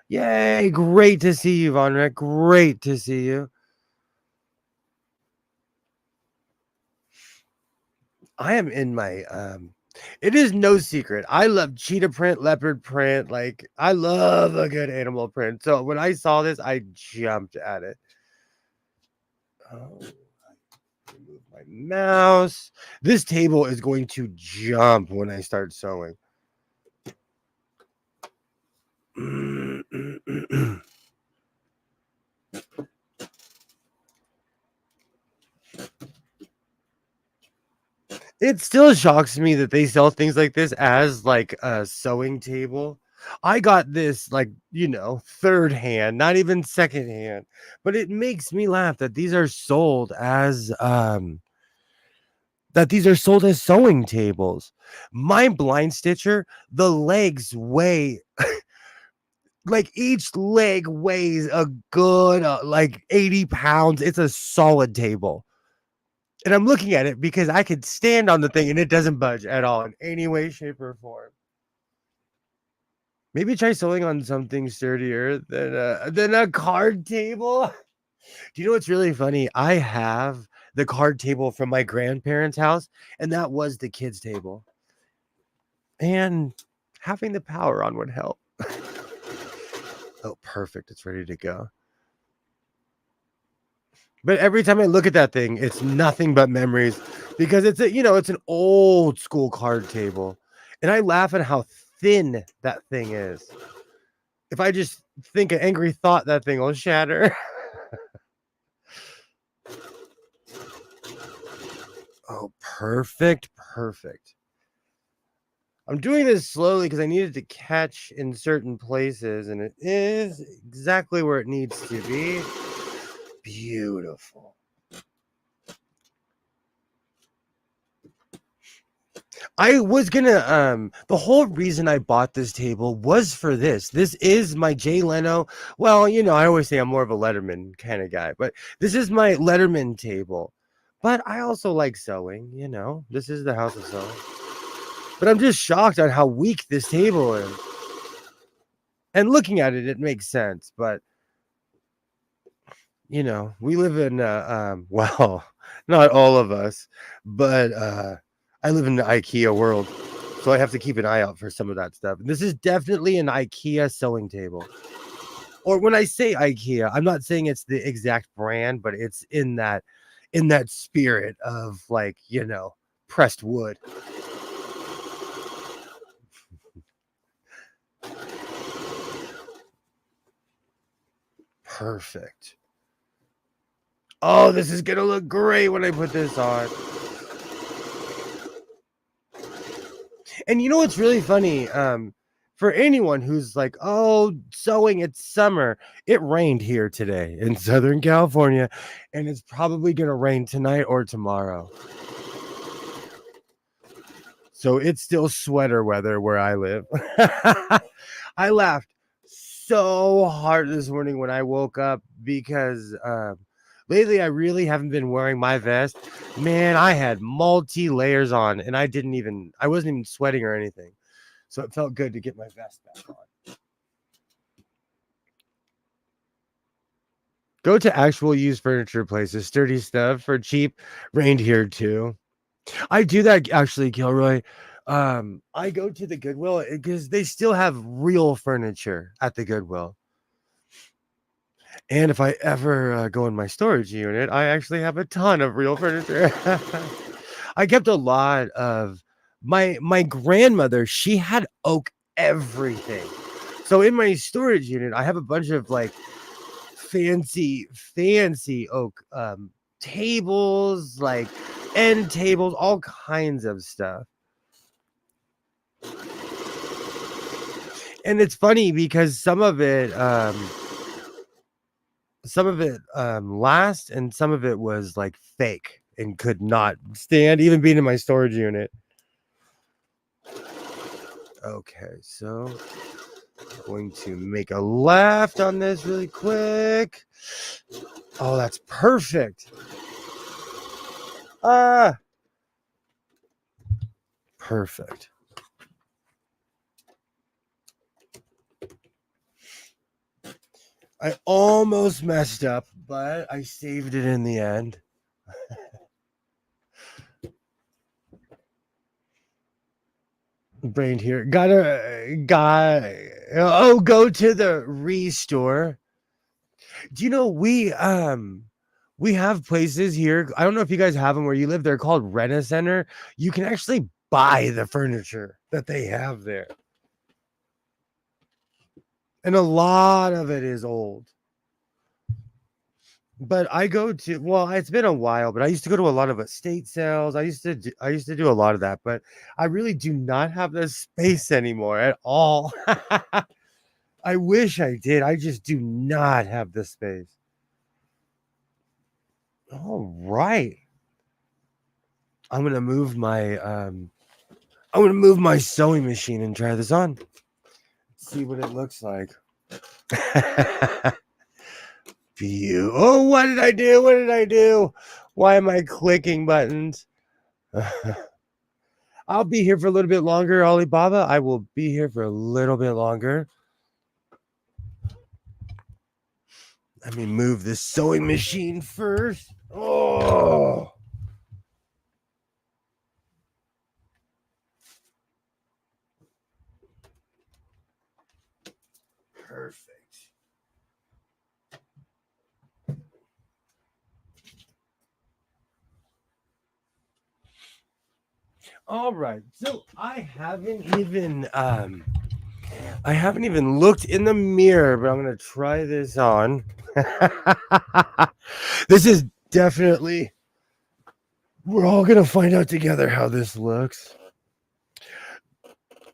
Yay. Great to see you, Von Reck. Great to see you. I am in my it is no secret. I love cheetah print, leopard print. Like, I love a good animal print. So when I saw this, I jumped at it. Oh, remove my mouse. This table is going to jump when I start sewing. It still shocks me that they sell things like this as like a sewing table. I got this like, third hand, not even second hand. But it makes me laugh that these are sold as sewing tables. My blind stitcher, the legs weigh like each leg weighs a good like 80 pounds. It's a solid table. And I'm looking at it because I could stand on the thing and it doesn't budge at all in any way, shape, or form. Maybe try sewing on something sturdier than a card table. Do you know what's really funny? I have the card table from my grandparents' house, and that was the kids' table. And having the power on would help. Oh, perfect. It's ready to go. But every time I look at that thing, it's nothing but memories because it's an old school card table. And I laugh at how thin that thing is. If I just think an angry thought, that thing will shatter. Oh, perfect. Perfect. I'm doing this slowly because I needed to catch in certain places, and it is exactly where it needs to be. Beautiful. I was gonna the whole reason I bought this table was for this. This is my Jay Leno. Well, I always say I'm more of a Letterman kind of guy, but this is my Letterman table. But I also like sewing. This is the house of sewing. But I'm just shocked on how weak this table is. And looking at it, it makes sense. But we live in well, not all of us, but I live in the IKEA world. So I have to keep an eye out for some of that stuff. And this is definitely an IKEA sewing table. Or when I say IKEA, I'm not saying it's the exact brand, but it's in that spirit of pressed wood. Perfect. Oh, this is gonna look great when I put this on. And what's really funny? For anyone who's like, oh, sewing, it's summer. It rained here today in Southern California, and it's probably gonna rain tonight or tomorrow. So it's still sweater weather where I live. I laughed so hard this morning when I woke up because lately I really haven't been wearing my vest. Man, I had multi layers on and I wasn't even sweating or anything. So it felt good to get my vest back on. Go to actual used furniture places, sturdy stuff for cheap. Rained here too. I do that actually, Kilroy. I go to the Goodwill because they still have real furniture at the Goodwill. And if I ever go in my storage unit, I actually have a ton of real furniture. I kept a lot of my grandmother. She had oak everything. So in my storage unit, I have a bunch of fancy oak tables, like end tables, all kinds of stuff. And it's funny because some of it last and some of it was like fake and could not stand even being in my storage unit. Okay, so I'm going to make a left on this really quick. Oh, that's perfect. Perfect. I almost messed up, but I saved it in the end. Brain here. Go to the restore. Do you know we have places here. I don't know if you guys have them where you live. They're called Rent-A-Center. You can actually buy the furniture that they have there. And a lot of it is old. But I go to, well, it's been a while, but I used to go to a lot of estate sales. I used to do a lot of that, but I really do not have the space anymore at all. I wish I did. I just do not have the space. All right. I'm gonna move my sewing machine and try this on. See what it looks like. Oh, what did I do? What did I do? Why am I clicking buttons? I'll be here for a little bit longer, Alibaba. I will be here for a little bit longer. Let me move this sewing machine first. Oh. Perfect. All right. So I haven't even looked in the mirror, but I'm going to try this on. This is definitely, we're all going to find out together how this looks.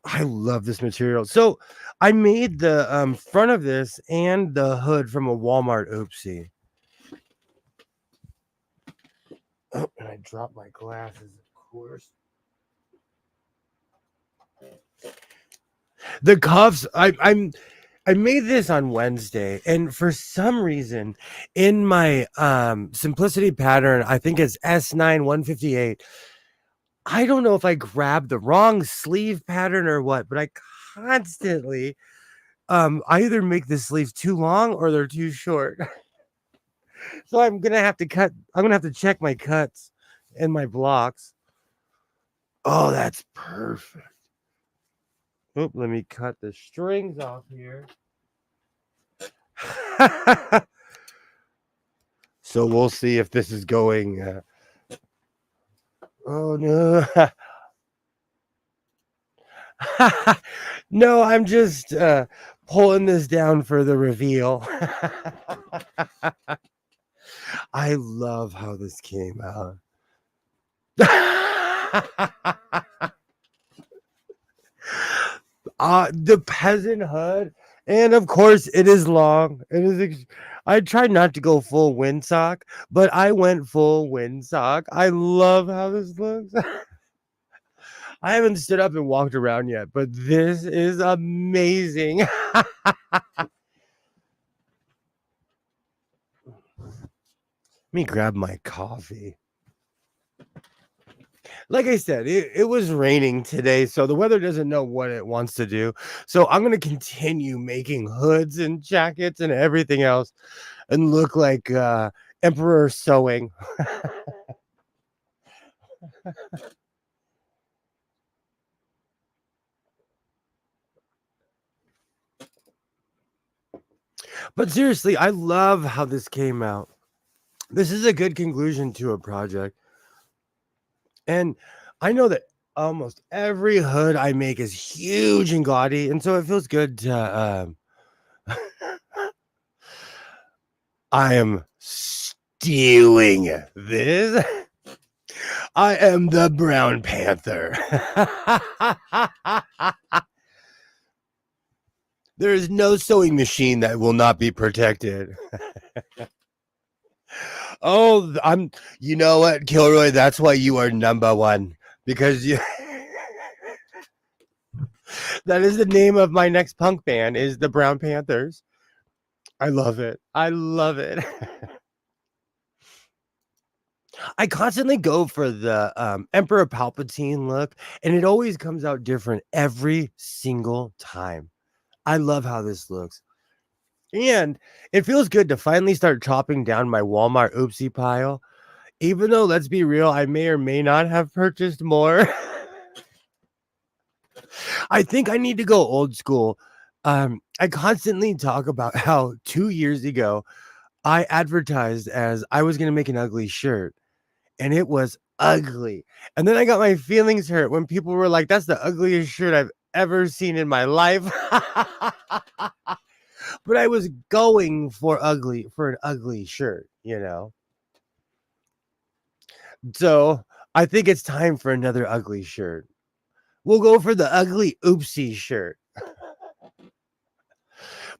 I love this material. So I made the front of this and the hood from a Walmart oopsie. Oh, and I dropped my glasses, of course. The cuffs, I made this on Wednesday, and for some reason, in my simplicity pattern, I think it's S9 158. I don't know if I grabbed the wrong sleeve pattern or what, but I constantly I either make the sleeves too long or they're too short. So I'm gonna have to check my cuts and my blocks. Oh, that's perfect. Oop, let me cut the strings off here. So we'll see if this is going. Oh no. No, I'm just pulling this down for the reveal. I love how this came out. The peasant hood, and of course, it is long. It is. I tried not to go full windsock, but I went full windsock. I love how this looks. I haven't stood up and walked around yet, but this is amazing. Let me grab my coffee. Like I said, it was raining today, so the weather doesn't know what it wants to do. So I'm going to continue making hoods and jackets and everything else and look like Emperor Sewing. But seriously, I love how this came out. This is a good conclusion to a project. And I know that almost every hood I make is huge and gaudy, and so it feels good to I am stealing this. I am the Brown Panther. There is no sewing machine that will not be protected. Oh, you know what, Kilroy? That's why you are number one. Because you that is the name of my next punk band, is the Brown Panthers. I love it. I love it. I constantly go for the Emperor Palpatine look, and it always comes out different every single time. I love how this looks. And it feels good to finally start chopping down my Walmart oopsie pile. Even though, let's be real, I may or may not have purchased more. I think I need to go old school. I constantly talk about how 2 years ago I advertised as I was going to make an ugly shirt, and it was ugly. And then I got my feelings hurt when people were like, "That's the ugliest shirt I've ever seen in my life." But I was going for an ugly shirt, you know. So I think it's time for another ugly shirt. We'll go for the ugly oopsie shirt.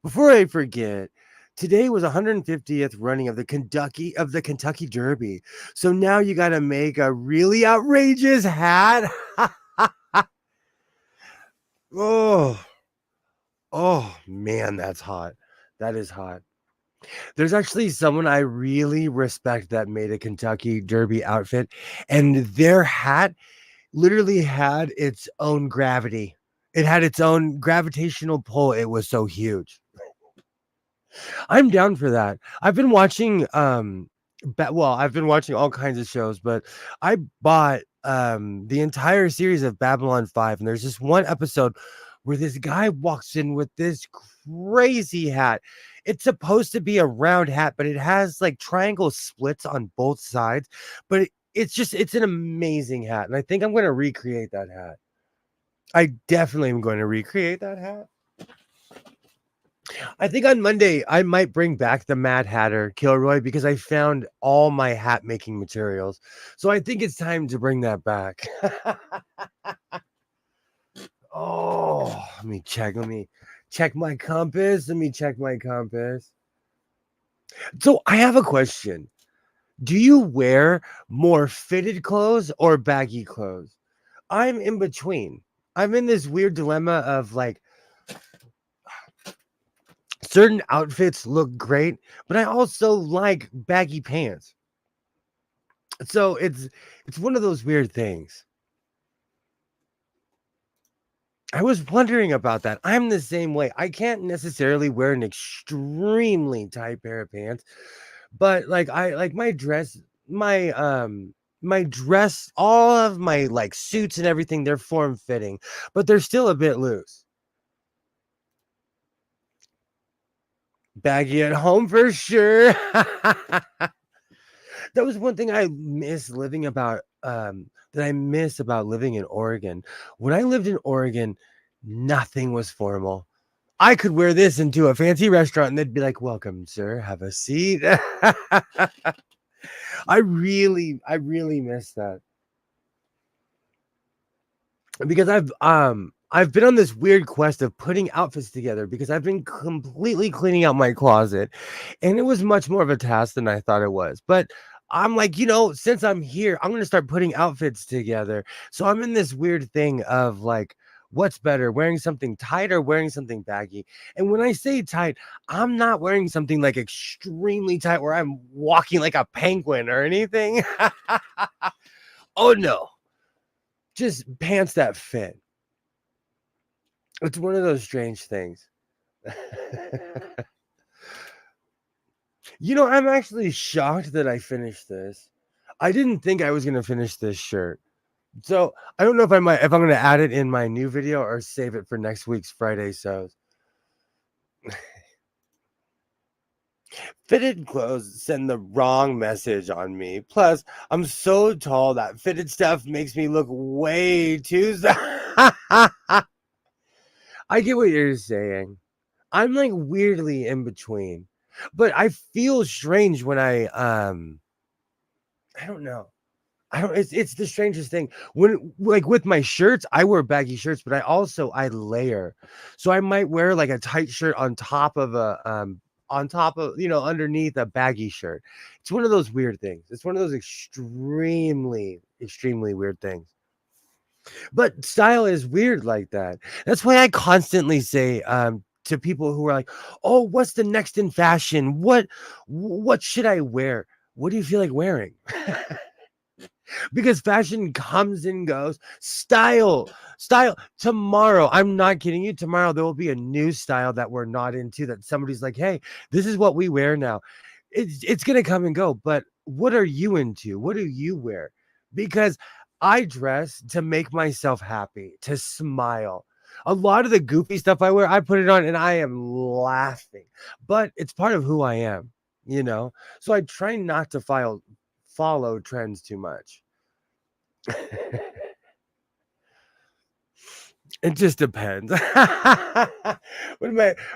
Before I forget, today was 150th running of the Kentucky Derby. So now you got to make a really outrageous hat. Oh man, that's hot. That is hot. There's actually someone I really respect that made a Kentucky Derby outfit, and their hat literally had its own gravity. It had its own gravitational pull. It was so huge. I'm down for that. I've been watching I've been watching all kinds of shows, but I bought the entire series of Babylon 5, and there's just one episode where this guy walks in with this crazy hat. It's supposed to be a round hat, but it has like triangle splits on both sides. But it's an amazing hat, and I think I'm going to recreate that hat. I definitely am going to recreate that hat. I think on Monday I might bring back the Mad Hatter Kilroy because I found all my hat making materials. So I think it's time to bring that back. Oh, let me check my compass. Let me check my compass. So I have a question. Do you wear more fitted clothes or baggy clothes? I'm in between. I'm in this weird dilemma of like certain outfits look great, but I also like baggy pants. So it's one of those weird things. I was wondering about that. I'm the same way. I can't necessarily wear an extremely tight pair of pants, but like I like my dress, all of my like suits and everything, they're form fitting, but they're still a bit loose. Baggy at home for sure. That was one thing I miss living about that I miss about living in Oregon. When I lived in Oregon, nothing was formal. I could wear this into a fancy restaurant and they'd be like, "Welcome, sir. Have a seat." I really miss that. Because I've been on this weird quest of putting outfits together because I've been completely cleaning out my closet, and it was much more of a task than I thought it was. But I'm like, since I'm here, I'm gonna start putting outfits together. So I'm in this weird thing of like, what's better, wearing something tight or wearing something baggy? And when I say tight, I'm not wearing something like extremely tight where I'm walking like a penguin or anything. Oh no, just pants that fit. It's one of those strange things. I'm actually shocked that I finished this. I didn't think I was gonna finish this shirt. So I don't know if I'm gonna add it in my new video or save it for next week's Friday sews. Fitted clothes send the wrong message on me. Plus, I'm so tall that fitted stuff makes me look way too. I get what you're saying. I'm like weirdly in between. But I feel strange when I don't know. I don't it's the strangest thing. When like with my shirts, I wear baggy shirts, but I layer. So I might wear like a tight shirt on top of, underneath a baggy shirt. It's one of those weird things. It's one of those extremely, extremely weird things. But style is weird like that. That's why I constantly say to people who are like, "Oh, what's the next in fashion? What should I wear? What do you feel like wearing?" Because fashion comes and goes. Style. Tomorrow, I'm not kidding you. Tomorrow there will be a new style that we're not into that somebody's like, "Hey, this is what we wear now." It's gonna come and go. But what are you into? What do you wear? Because I dress to make myself happy, to smile. A lot of the goofy stuff I wear, I put it on and I am laughing. But it's part of who I am, you know. So I try not to follow trends too much. It just depends.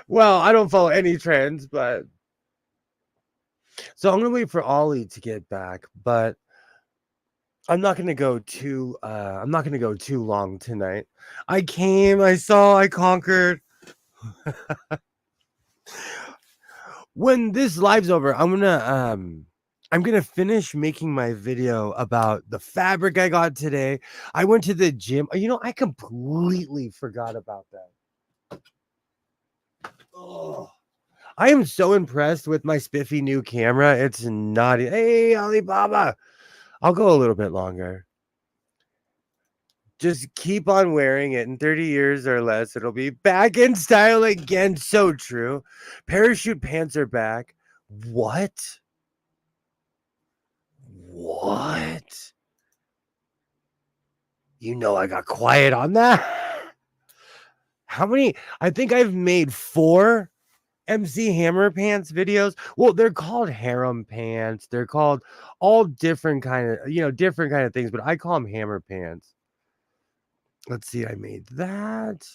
Well, I don't follow any trends, but so I'm gonna wait for Ollie to get back, but I'm not gonna go too long tonight. I came, I saw, I conquered. When this live's over, I'm gonna finish making my video about the fabric I got today. I went to the gym. I completely forgot about that. Oh, I am so impressed with my spiffy new camera. It's not. Hey, Alibaba. I'll go a little bit longer. Just keep on wearing it. In 30 years or less, it'll be back in style again. So true. Parachute pants are back. What? What? I got quiet on that. How many? I think I've made 4 MC Hammer pants videos. Well, they're called harem pants. They're called all different kind of things, but I call them hammer pants. Let's see, I made that.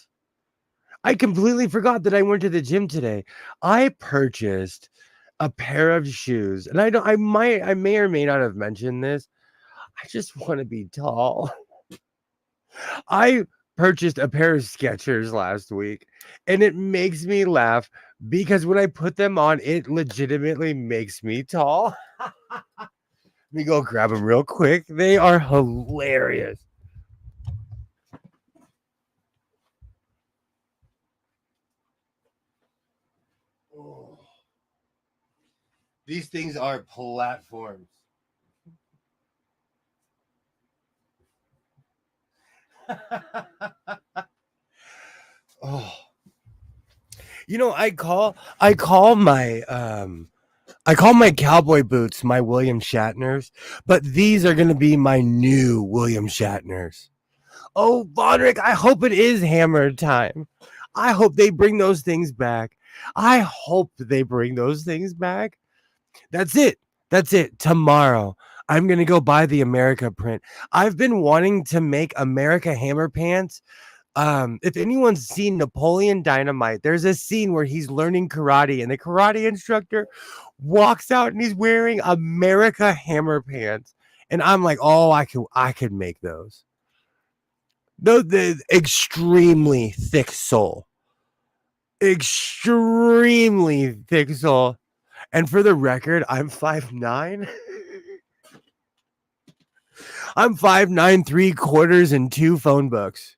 I completely forgot that I went to the gym today. I purchased a pair of shoes, and I may or may not have mentioned this. I just want to be tall. I purchased a pair of Skechers last week, and it makes me laugh because when I put them on, it legitimately makes me tall. Let me go grab them real quick. They are hilarious. These things are platforms. Oh, I call my cowboy boots my William Shatners, but these are going to be my new William Shatners. Oh, Vonrick, I hope it is Hammer time. I hope they bring those things back. I hope they bring those things back. That's it. That's it. Tomorrow, I'm going to go buy the America print. I've been wanting to make America Hammer pants. If anyone's seen Napoleon Dynamite, there's a scene where he's learning karate and the karate instructor walks out and he's wearing America Hammer pants. And I'm like, oh, I could make those. The extremely thick sole. Extremely thick sole. And for the record, I'm 5'9". I'm 5'9", 3/4, and 2 phone books.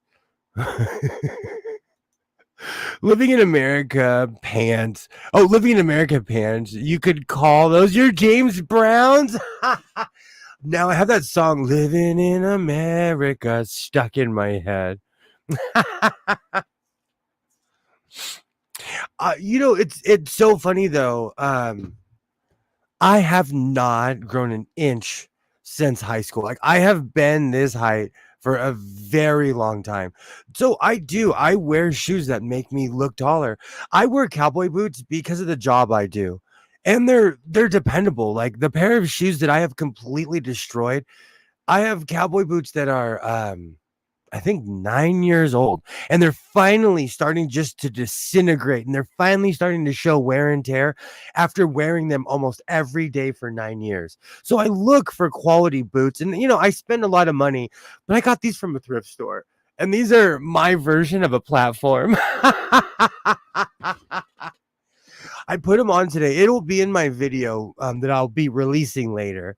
Living in America pants. Oh, living in America pants. You could call those your James Browns. Now I have that song "Living in America" stuck in my head. It's so funny though. I have not grown an inch since high school. Like I have been this height for a very long time. So I wear shoes that make me look taller. I wear cowboy boots because of the job I do. And they're dependable. Like the pair of shoes that I have completely destroyed, I have cowboy boots that are I think 9 years old, and they're finally starting just to disintegrate, and they're finally starting to show wear and tear after wearing them almost every day for 9 years. So I look for quality boots, and I spend a lot of money, but I got these from a thrift store, and these are my version of a platform. I put them on today. It'll be in my video that I'll be releasing later.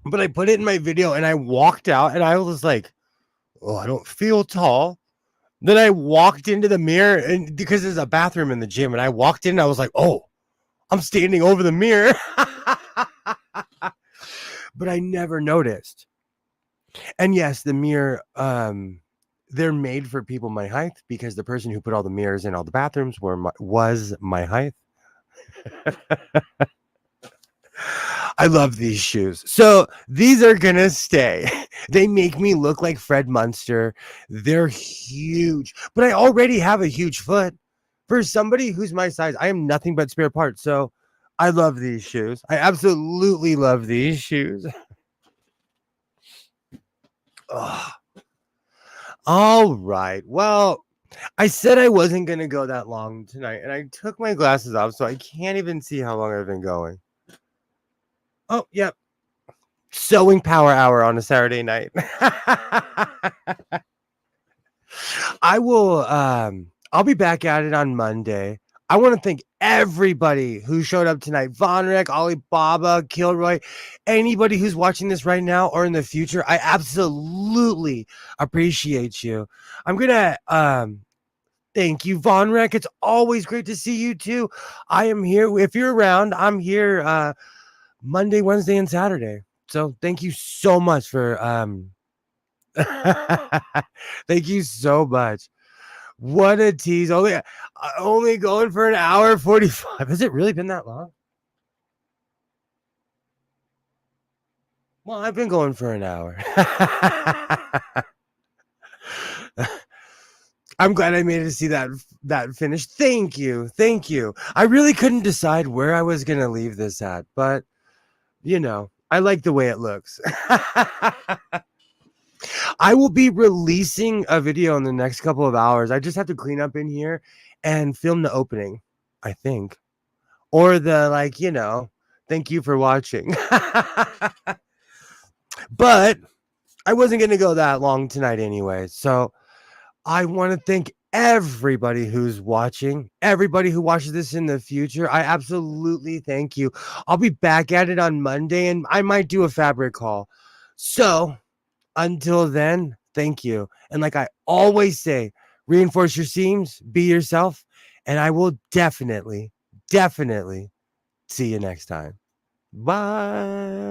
But I put it in my video and I walked out and I was like, oh, I don't feel tall. Then I walked into the mirror and because there's a bathroom in the gym and I walked in and I was like, oh, I'm standing over the mirror. But I never noticed. And yes, the mirror, they're made for people my height because the person who put all the mirrors in all the bathrooms was my height. I love these shoes. So these are going to stay. They make me look like Fred Munster. They're huge, but I already have a huge foot. For somebody who's my size, I am nothing but spare parts. So I love these shoes. I absolutely love these shoes. Ugh. All right. Well, I said I wasn't going to go that long tonight, and I took my glasses off, so I can't even see how long I've been going. Oh, yep. Sewing power hour on a Saturday night. I will I'll be back at it on Monday. I want to thank everybody who showed up tonight. Vonrek, Alibaba, Kilroy, anybody who's watching this right now or in the future. I absolutely appreciate you. I'm gonna thank you, Vonrek. It's always great to see you too. I am here. If you're around, I'm here Monday, Wednesday, and Saturday. So thank you so much for thank you so much. What a tease. Only going for an hour 45. Has it really been that long? Well, I've been going for an hour. I'm glad I made it to see that finish. Thank you. Thank you. I really couldn't decide where I was going to leave this at, but I like the way it looks. I will be releasing a video in the next couple of hours. I just have to clean up in here and film the opening, I think. Or the thank you for watching. But I wasn't going to go that long tonight anyway. So I want to thank everybody who's watching, everybody who watches this in the future. I absolutely thank you. I'll be back at it on Monday and I might do a fabric haul. So until then, thank you. And like I always say, reinforce your seams, be yourself, and I will definitely definitely see you next time. Bye.